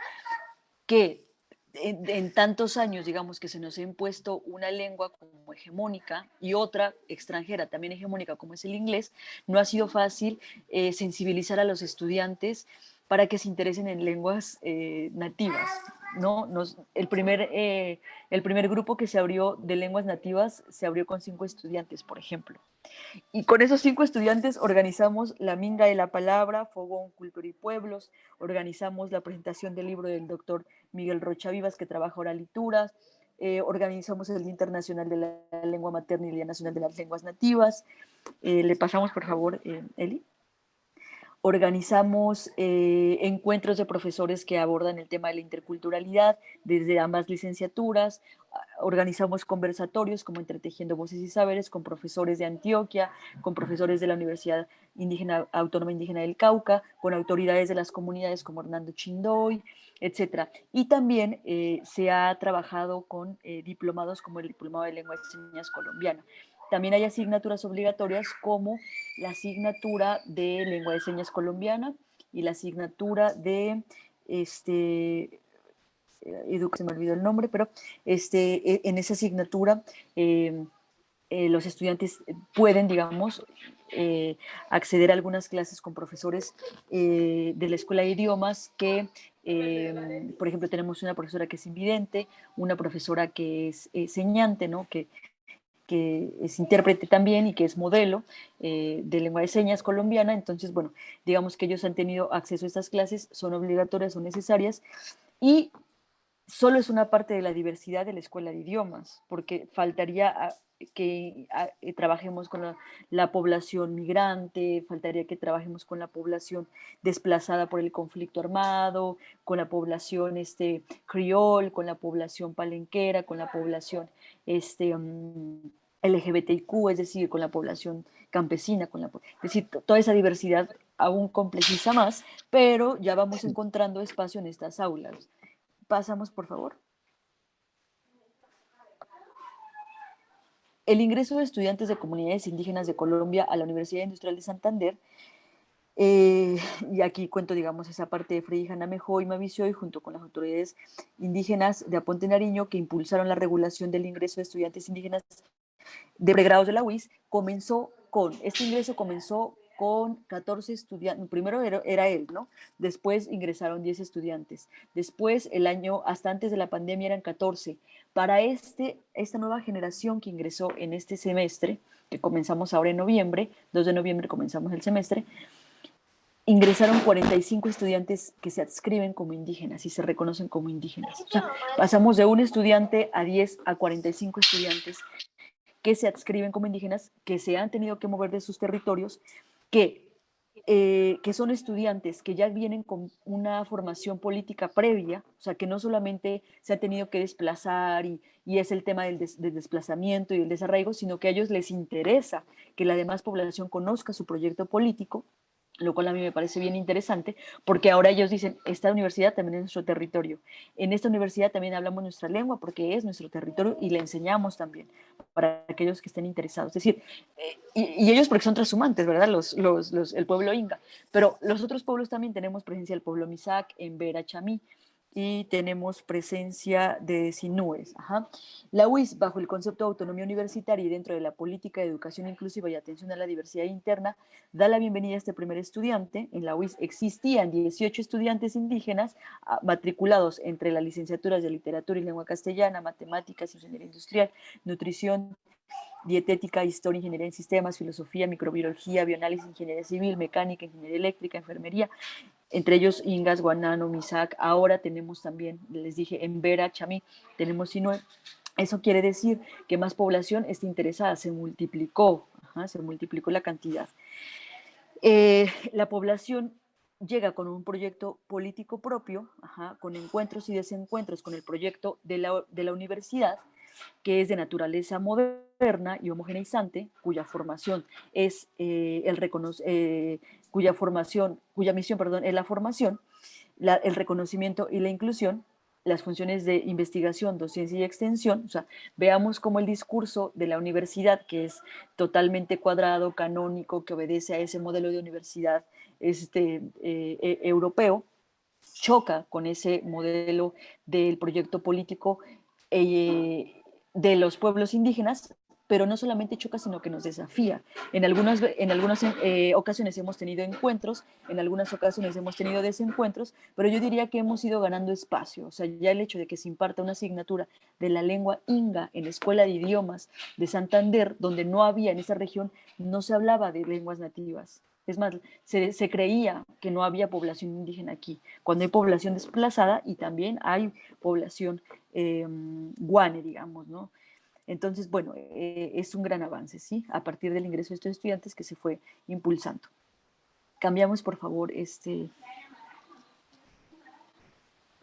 en tantos años, digamos, que se nos ha impuesto una lengua como hegemónica y otra extranjera también hegemónica como es el inglés, no ha sido fácil sensibilizar a los estudiantes para que se interesen en lenguas nativas, ¿no? El primer grupo que se abrió de lenguas nativas se abrió con 5 estudiantes, por ejemplo. Y con esos 5 estudiantes organizamos la Minga de la Palabra, Fogón, Cultura y Pueblos, organizamos la presentación del libro del doctor Miguel Rocha Vivas, que trabaja oralituras, organizamos el Día Internacional de la Lengua Materna y el Día Nacional de las Lenguas Nativas. Le pasamos, por favor, Eli. Organizamos encuentros de profesores que abordan el tema de la interculturalidad desde ambas licenciaturas. Organizamos conversatorios como Entretejiendo Voces y Saberes con profesores de Antioquia, con profesores de la Universidad Autónoma Indígena del Cauca, con autoridades de las comunidades como Hernando Chindoy, etc. Y también se ha trabajado con diplomados como el Diplomado de Lengua y Señas Colombiana. También hay asignaturas obligatorias como la asignatura de Lengua de Señas Colombiana y la asignatura de se me olvidó el nombre, pero en esa asignatura los estudiantes pueden, digamos, acceder a algunas clases con profesores de la Escuela de Idiomas que, por ejemplo, tenemos una profesora que es invidente, una profesora que es señante, ¿no? que es intérprete también y que es modelo de lengua de señas colombiana. Entonces, bueno, digamos que ellos han tenido acceso a estas clases, son obligatorias, son necesarias, y solo es una parte de la diversidad de la escuela de idiomas, porque faltaría que trabajemos con la población migrante, faltaría que trabajemos con la población desplazada por el conflicto armado, con la población criol, con la población palenquera, con la población LGBTIQ, es decir, con la población campesina, es decir, toda esa diversidad aún complejiza más, pero ya vamos encontrando espacio en estas aulas. Pasamos, por favor. El ingreso de estudiantes de comunidades indígenas de Colombia a la Universidad Industrial de Santander, y aquí cuento, digamos, esa parte de Freddy Janamejo y Mavicio, junto con las autoridades indígenas de Aponte Nariño, que impulsaron la regulación del ingreso de estudiantes indígenas de pregrados de la UIS. Este ingreso comenzó con 14 estudiantes, primero era él, ¿no? Después ingresaron 10 estudiantes, después el año, hasta antes de la pandemia eran 14. Para esta nueva generación que ingresó en este semestre, que comenzamos ahora en noviembre, 2 de noviembre comenzamos el semestre, ingresaron 45 estudiantes que se adscriben como indígenas y se reconocen como indígenas. O sea, pasamos de un estudiante a 10 a 45 estudiantes que se adscriben como indígenas, que se han tenido que mover de sus territorios, que son estudiantes que ya vienen con una formación política previa, o sea, que no solamente se han tenido que desplazar y es el tema del desplazamiento y el desarraigo, sino que a ellos les interesa que la demás población conozca su proyecto político, lo cual a mí me parece bien interesante, porque ahora ellos dicen, esta universidad también es nuestro territorio, en esta universidad también hablamos nuestra lengua porque es nuestro territorio y le enseñamos también para aquellos que estén interesados. Es decir, y ellos porque son transhumantes, ¿verdad? El pueblo inca, pero los otros pueblos también tenemos presencia del pueblo Misak, en Vera Chamí, y tenemos presencia de sinúes. Ajá. La UIS, bajo el concepto de autonomía universitaria y dentro de la política de educación inclusiva y atención a la diversidad interna, da la bienvenida a este primer estudiante. En la UIS existían 18 estudiantes indígenas matriculados entre las licenciaturas de literatura y lengua castellana, matemáticas, ingeniería industrial, nutrición, dietética, historia, ingeniería en sistemas, filosofía, microbiología, bioanálisis, ingeniería civil, mecánica, ingeniería eléctrica, enfermería, entre ellos Ingas, Guanano, Misac. Ahora tenemos también, les dije, en Vera, Chamí, tenemos Sinue. Eso quiere decir que más población está interesada, se multiplicó la cantidad. La población llega con un proyecto político propio, con encuentros y desencuentros con el proyecto de la universidad, que es de naturaleza moderna y homogeneizante, cuya formación es cuya misión, es la formación, el reconocimiento y la inclusión, las funciones de investigación, docencia y extensión, o sea, veamos cómo el discurso de la universidad, que es totalmente cuadrado, canónico, que obedece a ese modelo de universidad europeo, choca con ese modelo del proyecto político de los pueblos indígenas, pero no solamente choca, sino que nos desafía. En algunas ocasiones hemos tenido encuentros, en algunas ocasiones hemos tenido desencuentros, pero yo diría que hemos ido ganando espacio. O sea, ya el hecho de que se imparta una asignatura de la lengua inga en la Escuela de Idiomas de Santander, donde no había en esa región, no se hablaba de lenguas nativas. Es más, se creía que no había población indígena aquí, cuando hay población desplazada y también hay población guane, digamos, ¿no? Entonces, bueno, es un gran avance, ¿sí? A partir del ingreso de estos estudiantes que se fue impulsando. Cambiamos, por favor,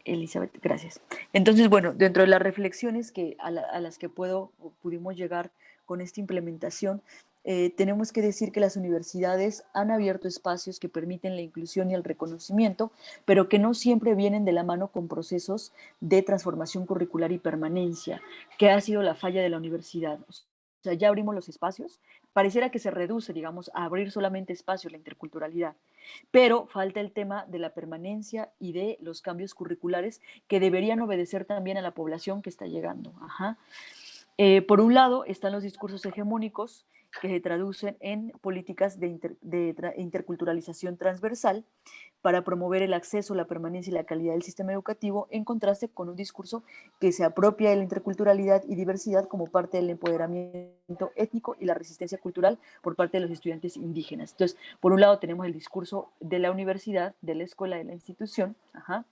Elizabeth, gracias. Entonces, bueno, dentro de las reflexiones a las que pudimos llegar con esta implementación, tenemos que decir que las universidades han abierto espacios que permiten la inclusión y el reconocimiento, pero que no siempre vienen de la mano con procesos de transformación curricular y permanencia, que ha sido la falla de la universidad. O sea, ya abrimos los espacios, pareciera que se reduce, digamos, a abrir solamente espacios, la interculturalidad, pero falta el tema de la permanencia y de los cambios curriculares que deberían obedecer también a la población que está llegando. Ajá. Por un lado están los discursos hegemónicos que se traducen en políticas de interculturalización transversal para promover el acceso, la permanencia y la calidad del sistema educativo, en contraste con un discurso que se apropia de la interculturalidad y diversidad como parte del empoderamiento étnico y la resistencia cultural por parte de los estudiantes indígenas. Entonces, por un lado tenemos el discurso de la universidad, de la escuela, de la institución, ajá,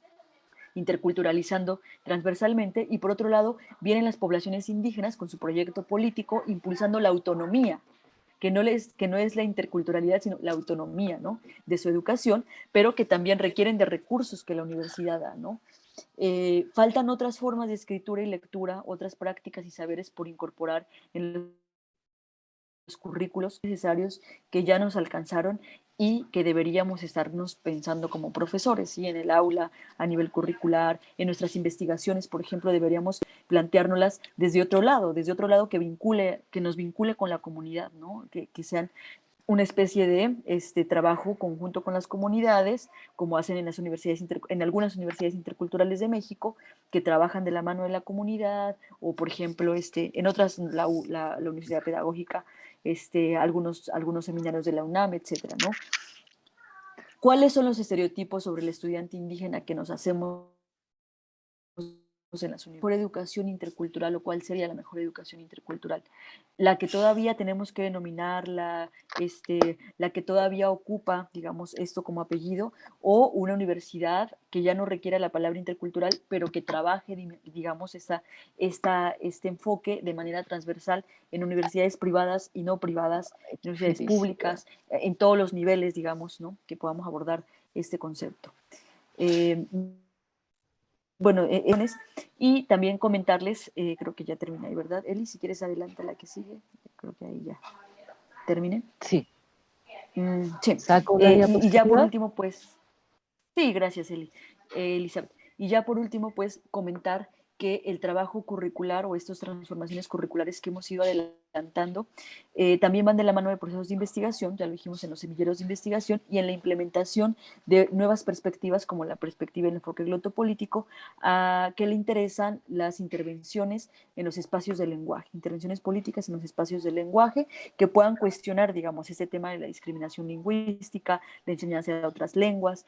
interculturalizando transversalmente, y por otro lado vienen las poblaciones indígenas con su proyecto político impulsando la autonomía, que no es la interculturalidad, sino la autonomía, ¿no?, de su educación, pero que también requieren de recursos que la universidad da, ¿no? Faltan otras formas de escritura y lectura, otras prácticas y saberes por incorporar en los currículos necesarios que ya nos alcanzaron y que deberíamos estarnos pensando como profesores, ¿sí? En el aula, a nivel curricular, en nuestras investigaciones, por ejemplo, deberíamos planteárnoslas desde otro lado que nos vincule con la comunidad, ¿no? Que sean una especie de trabajo conjunto con las comunidades, como hacen en algunas universidades interculturales de México, que trabajan de la mano de la comunidad, o por ejemplo, en otras, la Universidad Pedagógica, algunos seminarios de la UNAM, etcétera, ¿no? ¿Cuáles son los estereotipos sobre el estudiante indígena que nos hacemos en las universidades? Mejor educación intercultural, o cuál sería la mejor educación intercultural? La que todavía tenemos que denominar la que todavía ocupa, digamos, esto como apellido, o una universidad que ya no requiera la palabra intercultural, pero que trabaje, digamos, este enfoque de manera transversal en universidades privadas y no privadas, en universidades públicas, en todos los niveles, digamos, ¿no?, que podamos abordar este concepto. Bueno, y también comentarles, creo que ya terminé ahí, ¿verdad, Eli? Si quieres, adelante la que sigue. Creo que ahí ya terminé. Sí. Sí. ¿Saco la diapositiva? Y ya por último, pues, sí, gracias, Elizabeth. Y ya por último, pues, comentar que el trabajo curricular o estas transformaciones curriculares que hemos ido adelantando también van de la mano de procesos de investigación, ya lo dijimos, en los semilleros de investigación y en la implementación de nuevas perspectivas como la perspectiva del enfoque glotopolítico, a que le interesan las intervenciones en los espacios del lenguaje, intervenciones políticas en los espacios del lenguaje que puedan cuestionar, digamos, este tema de la discriminación lingüística, la enseñanza de otras lenguas,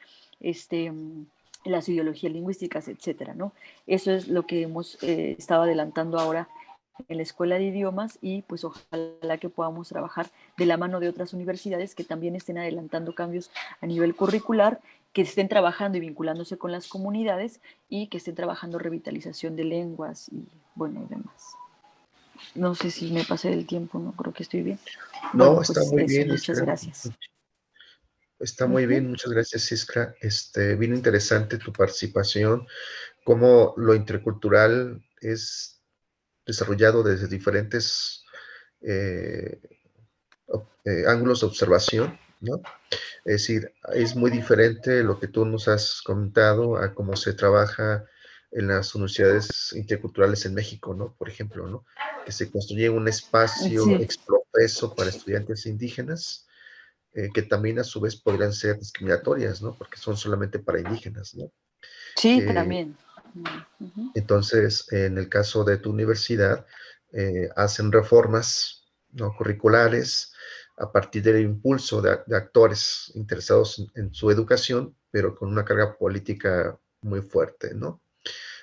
las ideologías lingüísticas, etcétera, ¿no? Eso es lo que hemos estado adelantando ahora en la Escuela de Idiomas, y pues ojalá que podamos trabajar de la mano de otras universidades que también estén adelantando cambios a nivel curricular, que estén trabajando y vinculándose con las comunidades y que estén trabajando revitalización de lenguas y bueno, y demás. No sé si me pasé del tiempo, no creo que estoy bien. No, bueno, está pues muy eso, bien, muchas Iskra. gracias. Está muy bien, muchas gracias, Iskra. Bien interesante tu participación, cómo lo intercultural es desarrollado desde diferentes ángulos de observación, ¿no? Es decir, es muy diferente lo que tú nos has comentado a cómo se trabaja en las universidades interculturales en México, ¿no? Por ejemplo, ¿no? Que se construye un espacio Sí, exprofeso para estudiantes indígenas, que también a su vez podrían ser discriminatorias, ¿no? Porque son solamente para indígenas, ¿no? sí, Eh, también. Ujú. entonces, en el caso de tu universidad, hacen reformas, ¿no? Curriculares a partir del impulso de actores interesados en su educación, pero con una carga política muy fuerte, ¿no?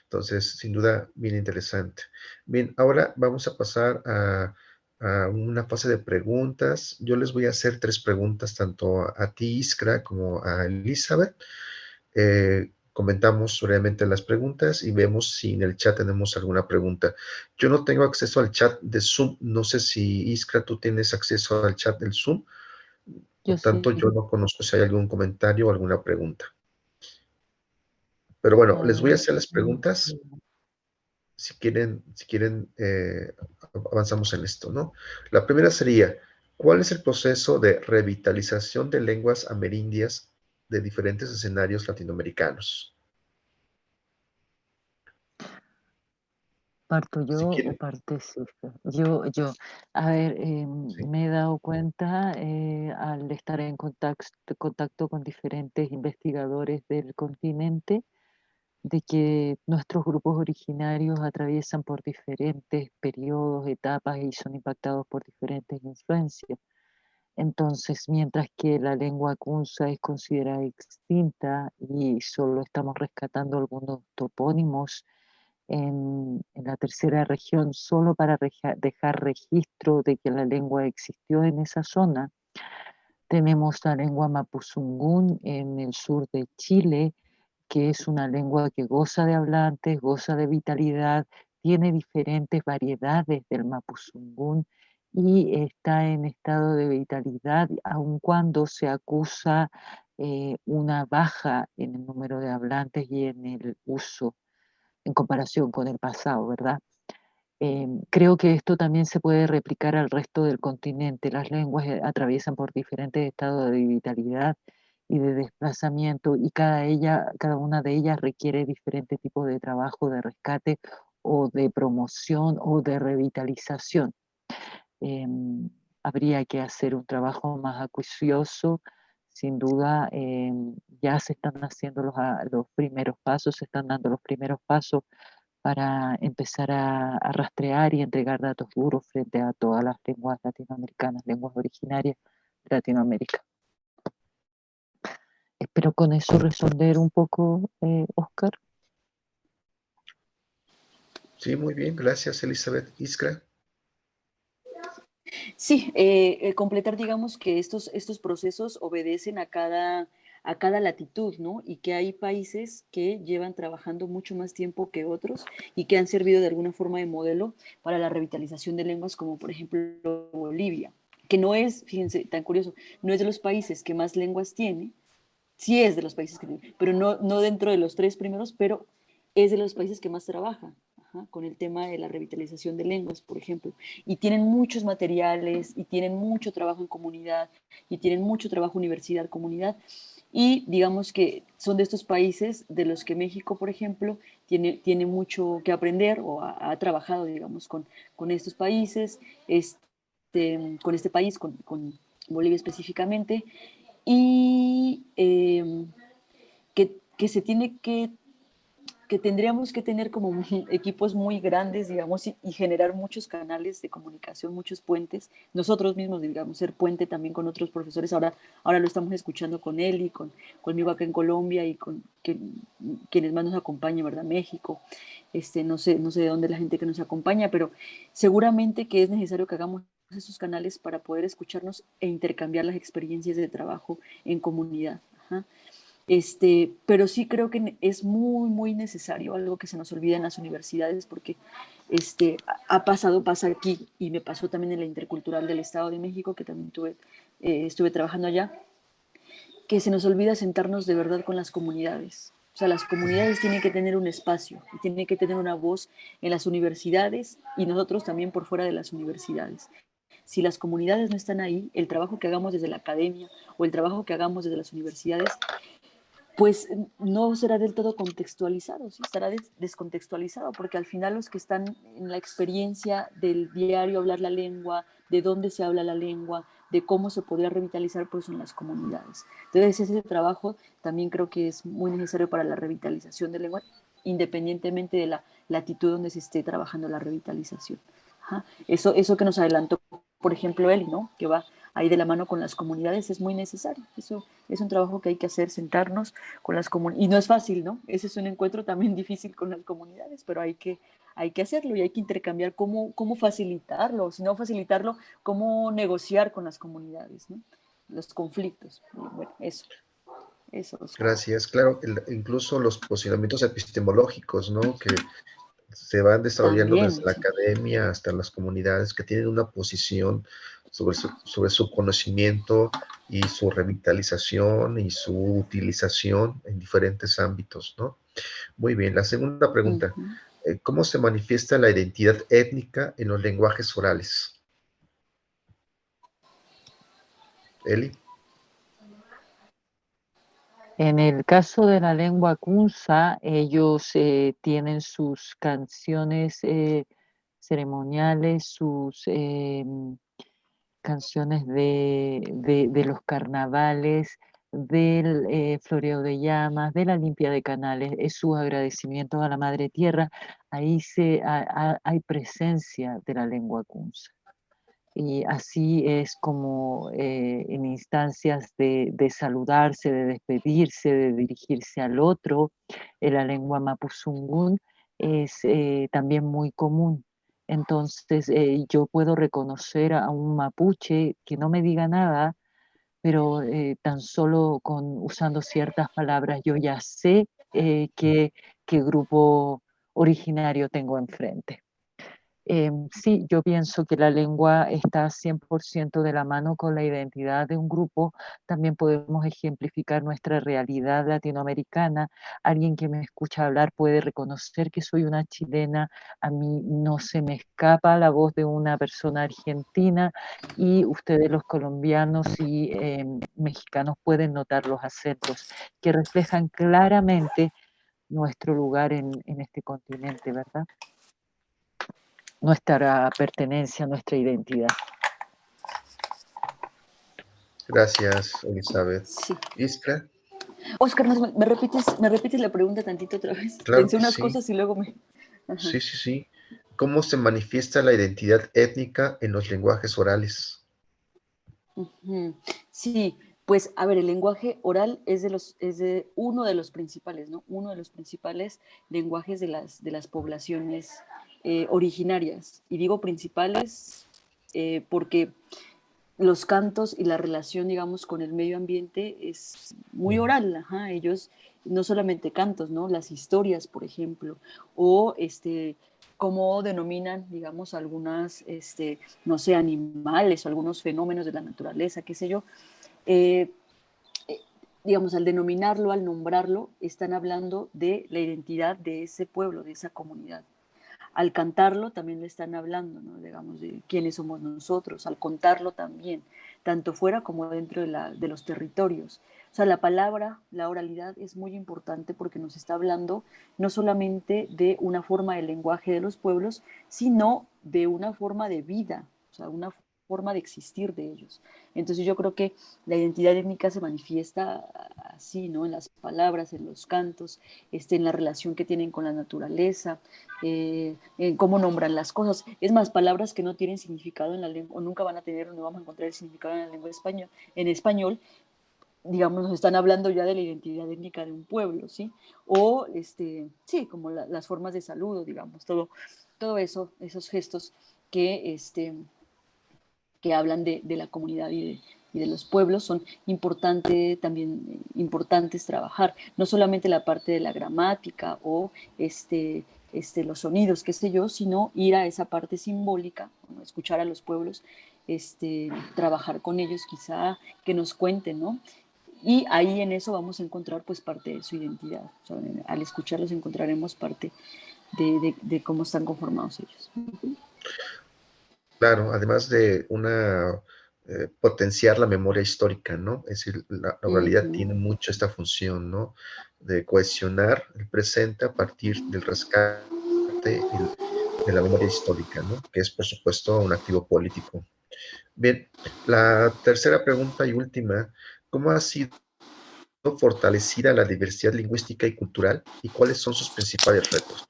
Entonces, sin duda, bien interesante. Bien, ahora vamos a pasar a una fase de preguntas. Yo les voy a hacer 3 preguntas, tanto a ti, Iskra, como a Elizabeth. Comentamos brevemente las preguntas y vemos si en el chat tenemos alguna pregunta. Yo no tengo acceso al chat de Zoom. No sé si, Iskra, tú tienes acceso al chat del Zoom. Yo Por tanto, sí. yo no conozco si hay algún comentario o alguna pregunta. Pero bueno, A les voy a ver. hacer las preguntas. Si quieren, avanzamos en esto, ¿no? La primera sería, ¿cuál es el proceso de revitalización de lenguas amerindias de diferentes escenarios latinoamericanos? ¿Parto Si yo o quieren, parte César? Yo. A ver, sí. me he dado cuenta al estar en contacto con diferentes investigadores del continente de que nuestros grupos originarios atraviesan por diferentes periodos, etapas y son impactados por diferentes influencias. Entonces, mientras que la lengua kunza es considerada extinta y solo estamos rescatando algunos topónimos en la tercera región, solo para dejar registro de que la lengua existió en esa zona, tenemos la lengua mapuzungún en el sur de Chile, que es una lengua que goza de hablantes, goza de vitalidad, tiene diferentes variedades del mapuzungún y está en estado de vitalidad, aun cuando se acusa una baja en el número de hablantes y en el uso en comparación con el pasado, ¿verdad? Creo que esto también se puede replicar al resto del continente. Las lenguas atraviesan por diferentes estados de vitalidad y de desplazamiento y cada una de ellas requiere diferentes tipos de trabajo de rescate o de promoción o de revitalización. Habría que hacer un trabajo más acucioso. Sin duda, ya se están haciendo los primeros pasos, se están dando los primeros pasos para empezar a rastrear y entregar datos duros frente a todas las lenguas latinoamericanas, lenguas originarias de Latinoamérica. Espero con eso responder un poco, Oscar. Sí, muy bien, gracias, Elizabeth. Iskra. Sí, completar, digamos, que estos procesos obedecen a cada latitud, ¿no? Y que hay países que llevan trabajando mucho más tiempo que otros y que han servido de alguna forma de modelo para la revitalización de lenguas, como por ejemplo Bolivia, que no es, fíjense, tan curioso, no es de los países que más lenguas tiene, sí es de los países que tiene, pero no dentro de los 3 primeros, pero es de los países que más trabaja, ajá, con el tema de la revitalización de lenguas, por ejemplo. Y tienen muchos materiales, y tienen mucho trabajo en comunidad, y tienen mucho trabajo universidad-comunidad. Y digamos que son de estos países de los que México, por ejemplo, tiene mucho que aprender o ha trabajado, digamos, con estos países, con este país, con Bolivia específicamente, y que se tiene que tendríamos que tener como equipos muy grandes, digamos, y generar muchos canales de comunicación, muchos puentes. Nosotros mismos, digamos, ser puente también con otros profesores. Ahora lo estamos escuchando con él y conmigo acá en Colombia y con quienes más nos acompañan, ¿verdad? México. No sé de dónde la gente que nos acompaña, pero seguramente que es necesario que hagamos esos canales para poder escucharnos e intercambiar las experiencias de trabajo en comunidad. Ajá. Pero sí creo que es muy, muy necesario, algo que se nos olvida en las universidades, porque pasa aquí, y me pasó también en la Intercultural del Estado de México, que también estuve trabajando allá, que se nos olvida sentarnos de verdad con las comunidades. O sea, las comunidades tienen que tener un espacio y tienen que tener una voz en las universidades y nosotros también por fuera de las universidades. Si las comunidades no están ahí, el trabajo que hagamos desde la academia o el trabajo que hagamos desde las universidades pues no será del todo contextualizado, ¿sí? Estará descontextualizado, porque al final los que están en la experiencia del diario hablar la lengua, de dónde se habla la lengua, de cómo se podría revitalizar, pues son las comunidades. Entonces ese trabajo también creo que es muy necesario para la revitalización de lengua, independientemente de la latitud donde se esté trabajando la revitalización. Ajá. Eso que nos adelantó, por ejemplo, Eli, ¿no? Que va ahí de la mano con las comunidades, es muy necesario. Eso es un trabajo que hay que hacer, sentarnos con las comunidades. Y no es fácil, ¿no? Ese es un encuentro también difícil con las comunidades, pero hay que hacerlo y hay que intercambiar cómo facilitarlo, si no facilitarlo, cómo negociar con las comunidades, ¿no? Los conflictos. Y bueno, eso. Oscar. Gracias. Claro, incluso los posicionamientos epistemológicos, ¿no? Que se van desarrollando desde También, la sí. academia hasta las comunidades que tienen una posición sobre su conocimiento y su revitalización y su utilización en diferentes ámbitos, ¿no? Muy bien, la segunda pregunta. Uh-huh. ¿Cómo se manifiesta la identidad étnica en los lenguajes orales? Eli. En el caso de la lengua kunza, ellos tienen sus canciones ceremoniales, sus canciones de los carnavales, del floreo de llamas, de la limpia de canales, es su agradecimiento a la Madre Tierra. Ahí hay presencia de la lengua kunza. Y así es como en instancias de saludarse, de despedirse, de dirigirse al otro, la lengua mapuzungún es también muy común. Entonces yo puedo reconocer a un mapuche que no me diga nada, pero tan solo usando ciertas palabras yo ya sé qué grupo originario tengo enfrente. Sí, yo pienso que la lengua está 100% de la mano con la identidad de un grupo. También podemos ejemplificar nuestra realidad latinoamericana. Alguien que me escucha hablar puede reconocer que soy una chilena. A mí no se me escapa la voz de una persona argentina y ustedes los colombianos y mexicanos pueden notar los acentos que reflejan claramente nuestro lugar en este continente, ¿verdad? Nuestra pertenencia, nuestra identidad. Gracias, Elizabeth. Sí. Iskra. Oscar, ¿me repites la pregunta tantito otra vez? Claro Pensé que unas sí. cosas y luego me... Ajá. Sí, sí, sí. ¿Cómo se manifiesta la identidad étnica en los lenguajes orales? Ujú. Sí, pues a ver, el lenguaje oral es de uno de los principales, ¿no? Uno de los principales lenguajes de las poblaciones originarias. Y digo principales porque los cantos y la relación, digamos, con el medio ambiente es muy oral. Ajá. Ellos, no solamente cantos, ¿no? Las historias, por ejemplo, o cómo denominan, digamos, algunas, no sé, animales o algunos fenómenos de la naturaleza, qué sé yo. Eh, digamos, al denominarlo, al nombrarlo, están hablando de la identidad de ese pueblo, de esa comunidad. Al cantarlo también le están hablando, ¿no? Digamos, de quiénes somos nosotros, al contarlo también, tanto fuera como dentro de los territorios. O sea, la palabra, la oralidad es muy importante porque nos está hablando no solamente de una forma de lenguaje de los pueblos, sino de una forma de vida, o sea, una forma de existir de ellos. Entonces yo creo que la identidad étnica se manifiesta así, ¿no? En las palabras, en los cantos, en la relación que tienen con la naturaleza, en cómo nombran las cosas. Es más, palabras que no tienen significado en la lengua, o nunca van a tener, o no vamos a encontrar el significado en la lengua español, en español, digamos, nos están hablando ya de la identidad étnica de un pueblo, ¿sí? O, sí, como las formas de saludo, digamos, todo eso, esos gestos que hablan de la comunidad y de los pueblos son también importantes trabajar, no solamente la parte de la gramática o los sonidos, qué sé yo, sino ir a esa parte simbólica, ¿no? Escuchar a los pueblos, trabajar con ellos, quizá que nos cuenten, ¿no? Y ahí en eso vamos a encontrar pues parte de su identidad. O sea, al escucharlos encontraremos parte de cómo están conformados ellos. Claro, además de una potenciar la memoria histórica, ¿no? Es decir, la oralidad Ujú. tiene mucho esta función, ¿no? De cohesionar el presente a partir del rescate de la memoria histórica, ¿no? Que es, por supuesto, un activo político. Bien, la tercera pregunta y última, ¿cómo ha sido fortalecida la diversidad lingüística y cultural y cuáles son sus principales retos?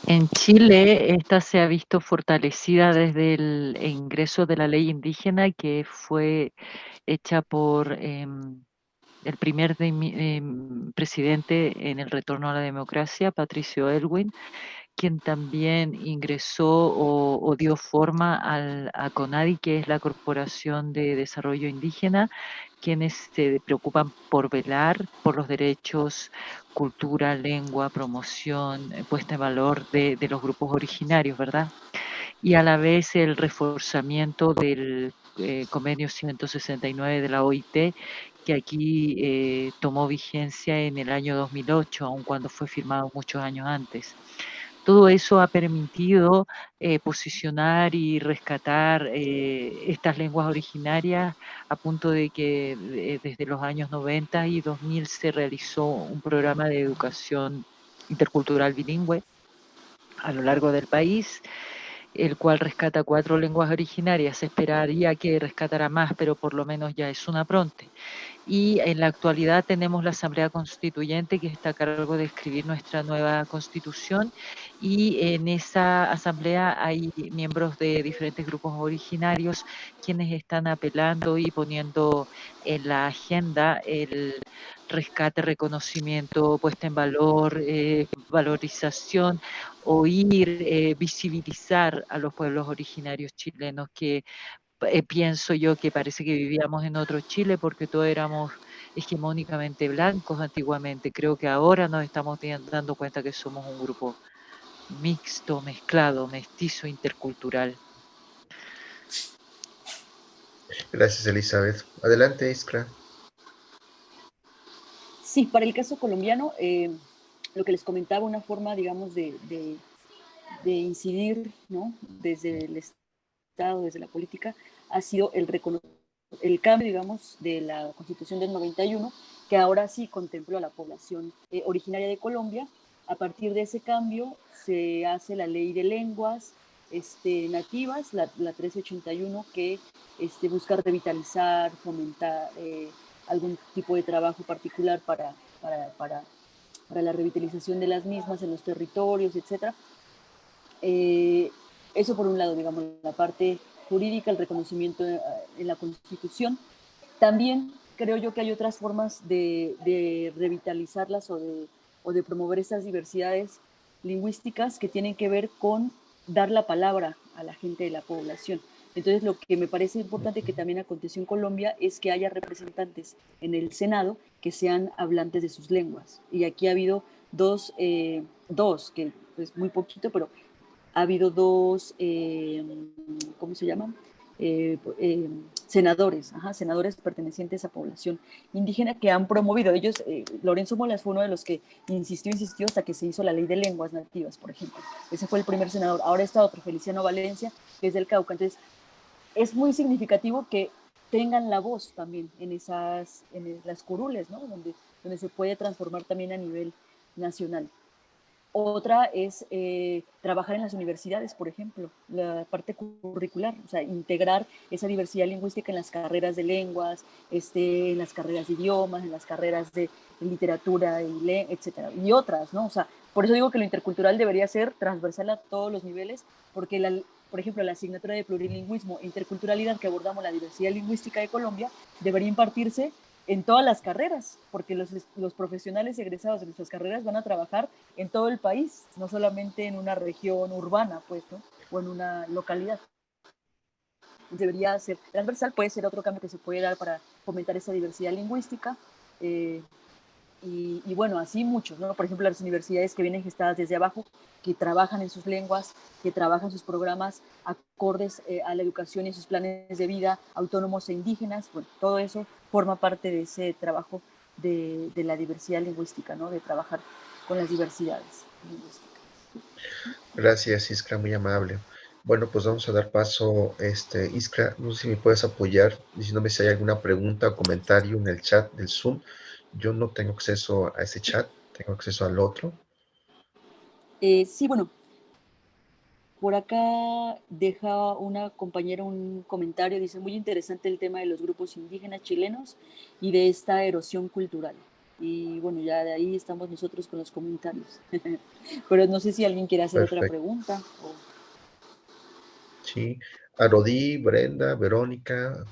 En Chile, esta se ha visto fortalecida desde el ingreso de la ley indígena que fue hecha por el primer presidente en el retorno a la democracia, Patricio Elwin, quien también ingresó o dio forma a CONADI, que es la Corporación de Desarrollo Indígena, quienes se preocupan por velar por los derechos, cultura, lengua, promoción, puesta en valor de los grupos originarios, ¿verdad? Y a la vez el reforzamiento del convenio 169 de la OIT, que aquí tomó vigencia en el año 2008, aun cuando fue firmado muchos años antes. Todo eso ha permitido posicionar y rescatar estas lenguas originarias a punto de que desde los años 90 y 2000 se realizó un programa de educación intercultural bilingüe a lo largo del país, el cual rescata 4 lenguas originarias. Se esperaría que rescatara más, pero por lo menos ya es un apronte. Y en la actualidad tenemos la Asamblea Constituyente, que está a cargo de escribir nuestra nueva Constitución, y en esa asamblea hay miembros de diferentes grupos originarios quienes están apelando y poniendo en la agenda el rescate, reconocimiento, puesta en valor, valorización, oír, visibilizar a los pueblos originarios chilenos que pienso yo que parece que vivíamos en otro Chile porque todos éramos hegemónicamente blancos antiguamente. Creo que ahora nos estamos dando cuenta que somos un grupo mixto, mezclado, mestizo, intercultural. Gracias, Elizabeth. Adelante, Iskra. Sí, para el caso colombiano, lo que les comentaba, una forma, digamos, de incidir, ¿no? Desde el Estado, desde la política, ha sido el cambio, digamos, de la Constitución del 91, que ahora sí contempló a la población originaria de Colombia. A partir de ese cambio se hace la ley de lenguas nativas, la 1381, que busca revitalizar, fomentar algún tipo de trabajo particular para la revitalización de las mismas en los territorios, etcétera. Eso por un lado, digamos, la parte jurídica, el reconocimiento en la Constitución. También creo yo que hay otras formas de revitalizarlas o de promover esas diversidades lingüísticas que tienen que ver con dar la palabra a la gente de la población. Entonces, lo que me parece importante que también aconteció en Colombia es que haya representantes en el Senado que sean hablantes de sus lenguas. Y aquí ha habido dos, que es pues, muy poquito, pero ha habido dos, ¿cómo se llaman? Senadores, senadores pertenecientes a población indígena que han promovido. Ellos, Lorenzo Molas fue uno de los que insistió hasta que se hizo la ley de lenguas nativas, por ejemplo. Ese fue el primer senador. Ahora está otro, Feliciano Valencia, que es del Cauca. Entonces, es muy significativo que tengan la voz también en las curules, ¿no? Donde se puede transformar también a nivel nacional. Otra es trabajar en las universidades, por ejemplo, la parte curricular, o sea, integrar esa diversidad lingüística en las carreras de lenguas, en las carreras de idiomas, en las carreras de literatura, etcétera, y otras, ¿no? O sea, por eso digo que lo intercultural debería ser transversal a todos los niveles, porque, por ejemplo, la asignatura de plurilingüismo e interculturalidad que abordamos la diversidad lingüística de Colombia debería impartirse en todas las carreras, porque los profesionales egresados de nuestras carreras van a trabajar en todo el país, no solamente en una región urbana, pues, ¿no? O en una localidad. Debería ser transversal, puede ser otro cambio que se puede dar para fomentar esa diversidad lingüística. Y bueno, así muchos, ¿no? Por ejemplo, las universidades que vienen gestadas desde abajo, que trabajan en sus lenguas, que trabajan sus programas acordes a la educación y sus planes de vida, autónomos e indígenas, bueno, todo eso forma parte de ese trabajo de la diversidad lingüística, ¿no? De trabajar con las diversidades lingüísticas. Gracias, Iskra, muy amable. Bueno, pues vamos a dar paso, Iskra, no sé si me puedes apoyar diciéndome si hay alguna pregunta o comentario en el chat del Zoom. Yo no tengo acceso a ese chat, tengo acceso al otro. Sí, bueno, por acá deja una compañera un comentario, dice, muy interesante el tema de los grupos indígenas chilenos y de esta erosión cultural. Y bueno, ya de ahí estamos nosotros con los comentarios. Pero no sé si alguien quiere hacer otra Perfecto. pregunta. Sí. Arodí, Brenda, Verónica,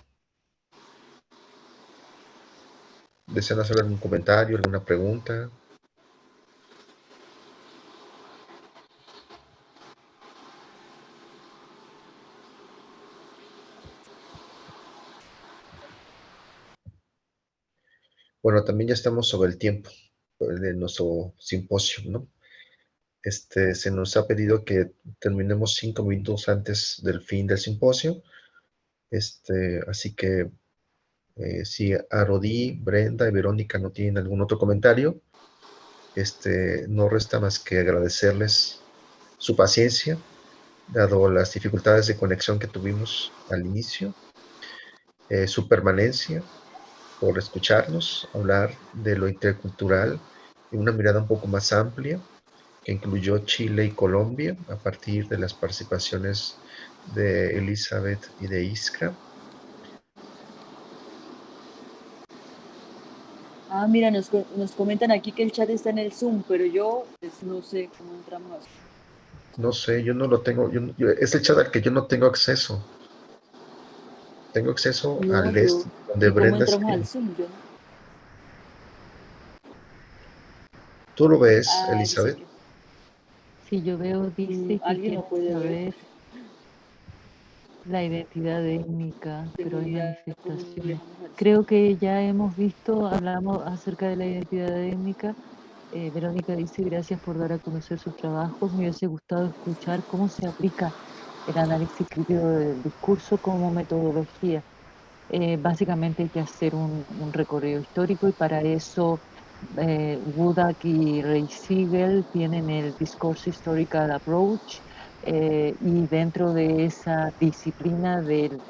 ¿desean hacer algún comentario, alguna pregunta? Bueno, también ya estamos sobre el tiempo de nuestro simposio, ¿no? Se nos ha pedido que terminemos 5 minutos antes del fin del simposio. Así que si Arodí, Brenda y Verónica no tienen algún otro comentario, no resta más que agradecerles su paciencia, dado las dificultades de conexión que tuvimos al inicio, su permanencia, por escucharnos hablar de lo intercultural en una mirada un poco más amplia, que incluyó Chile y Colombia a partir de las participaciones de Elizabeth y de Iskra. Ah, mira, nos comentan aquí que el chat está en el Zoom, pero yo pues, no sé cómo entramos. No sé, yo no lo tengo, es el chat al que yo no tengo acceso. Tengo acceso No, al yo, donde ¿y cómo Brenda entramos al escribe. Zoom? Yo, ¿Tú lo ves, dice Elizabeth? que Si yo veo, dice que alguien lo quiere puede ver. saber la identidad étnica, pero hay Seguridad, ¿cómo manifestaciones. ingresamos al Zoom? Creo que ya hemos visto, hablamos acerca de la identidad étnica. Verónica dice, gracias por dar a conocer sus trabajos. Me hubiese gustado escuchar cómo se aplica el análisis crítico del discurso como metodología. Básicamente hay que hacer un recorrido histórico y para eso Wodak y Ray Siegel tienen el Discourse Historical Approach y dentro de esa disciplina del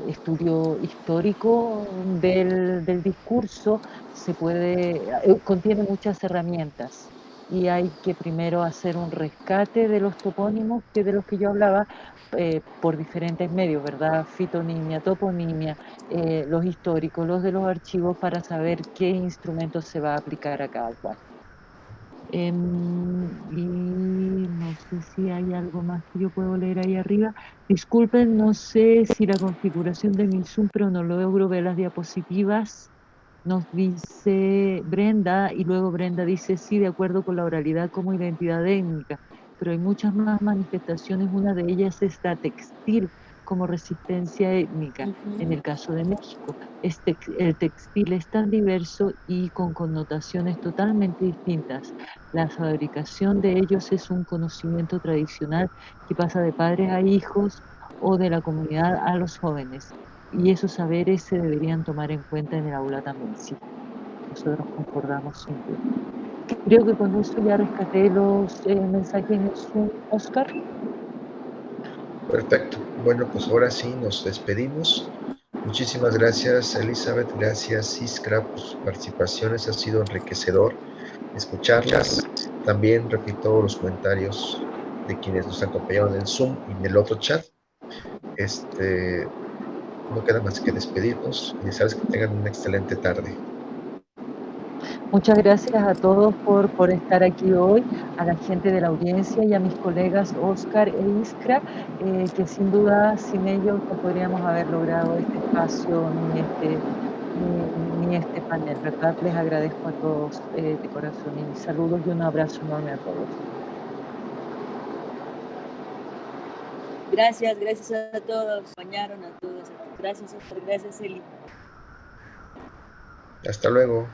estudio histórico del discurso se puede, contiene muchas herramientas y hay que primero hacer un rescate de los topónimos que de los que yo hablaba por diferentes medios, ¿verdad? Fitonimia, toponimia, los históricos, los de los archivos para saber qué instrumentos se va a aplicar a cada cual. Y no sé si hay algo más que yo puedo leer ahí arriba. Disculpen, no sé si la configuración de mi Zoom, pero no logro ver las diapositivas. Nos dice Brenda, y luego Brenda dice, sí, de acuerdo con la oralidad como identidad étnica, pero hay muchas más manifestaciones. Una de ellas es la textil como resistencia étnica, en el caso de México. El textil es tan diverso y con connotaciones totalmente distintas. La fabricación de ellos es un conocimiento tradicional que pasa de padres a hijos o de la comunidad a los jóvenes. Y esos saberes se deberían tomar en cuenta en el aula también, sí. Nosotros concordamos sin duda. Creo que con eso ya rescaté los mensajes en el Zoom, Oscar. Perfecto. Bueno, pues ahora sí nos despedimos. Muchísimas gracias, Elizabeth. Gracias, Iskra, por sus participaciones. Ha sido enriquecedor escucharlas. También repito los comentarios de quienes nos acompañaron en Zoom y en el otro chat. No queda más que despedirnos y desearles que tengan una excelente tarde. Muchas gracias a todos por estar aquí hoy, a la gente de la audiencia y a mis colegas Oscar e Iskra, que sin duda sin ellos no podríamos haber logrado este espacio ni este panel, ¿verdad? Les agradezco a todos de corazón y saludos y un abrazo enorme a todos. Gracias, gracias a todos, acompañaron a todos. Gracias, Oscar, gracias, Eli. Hasta luego.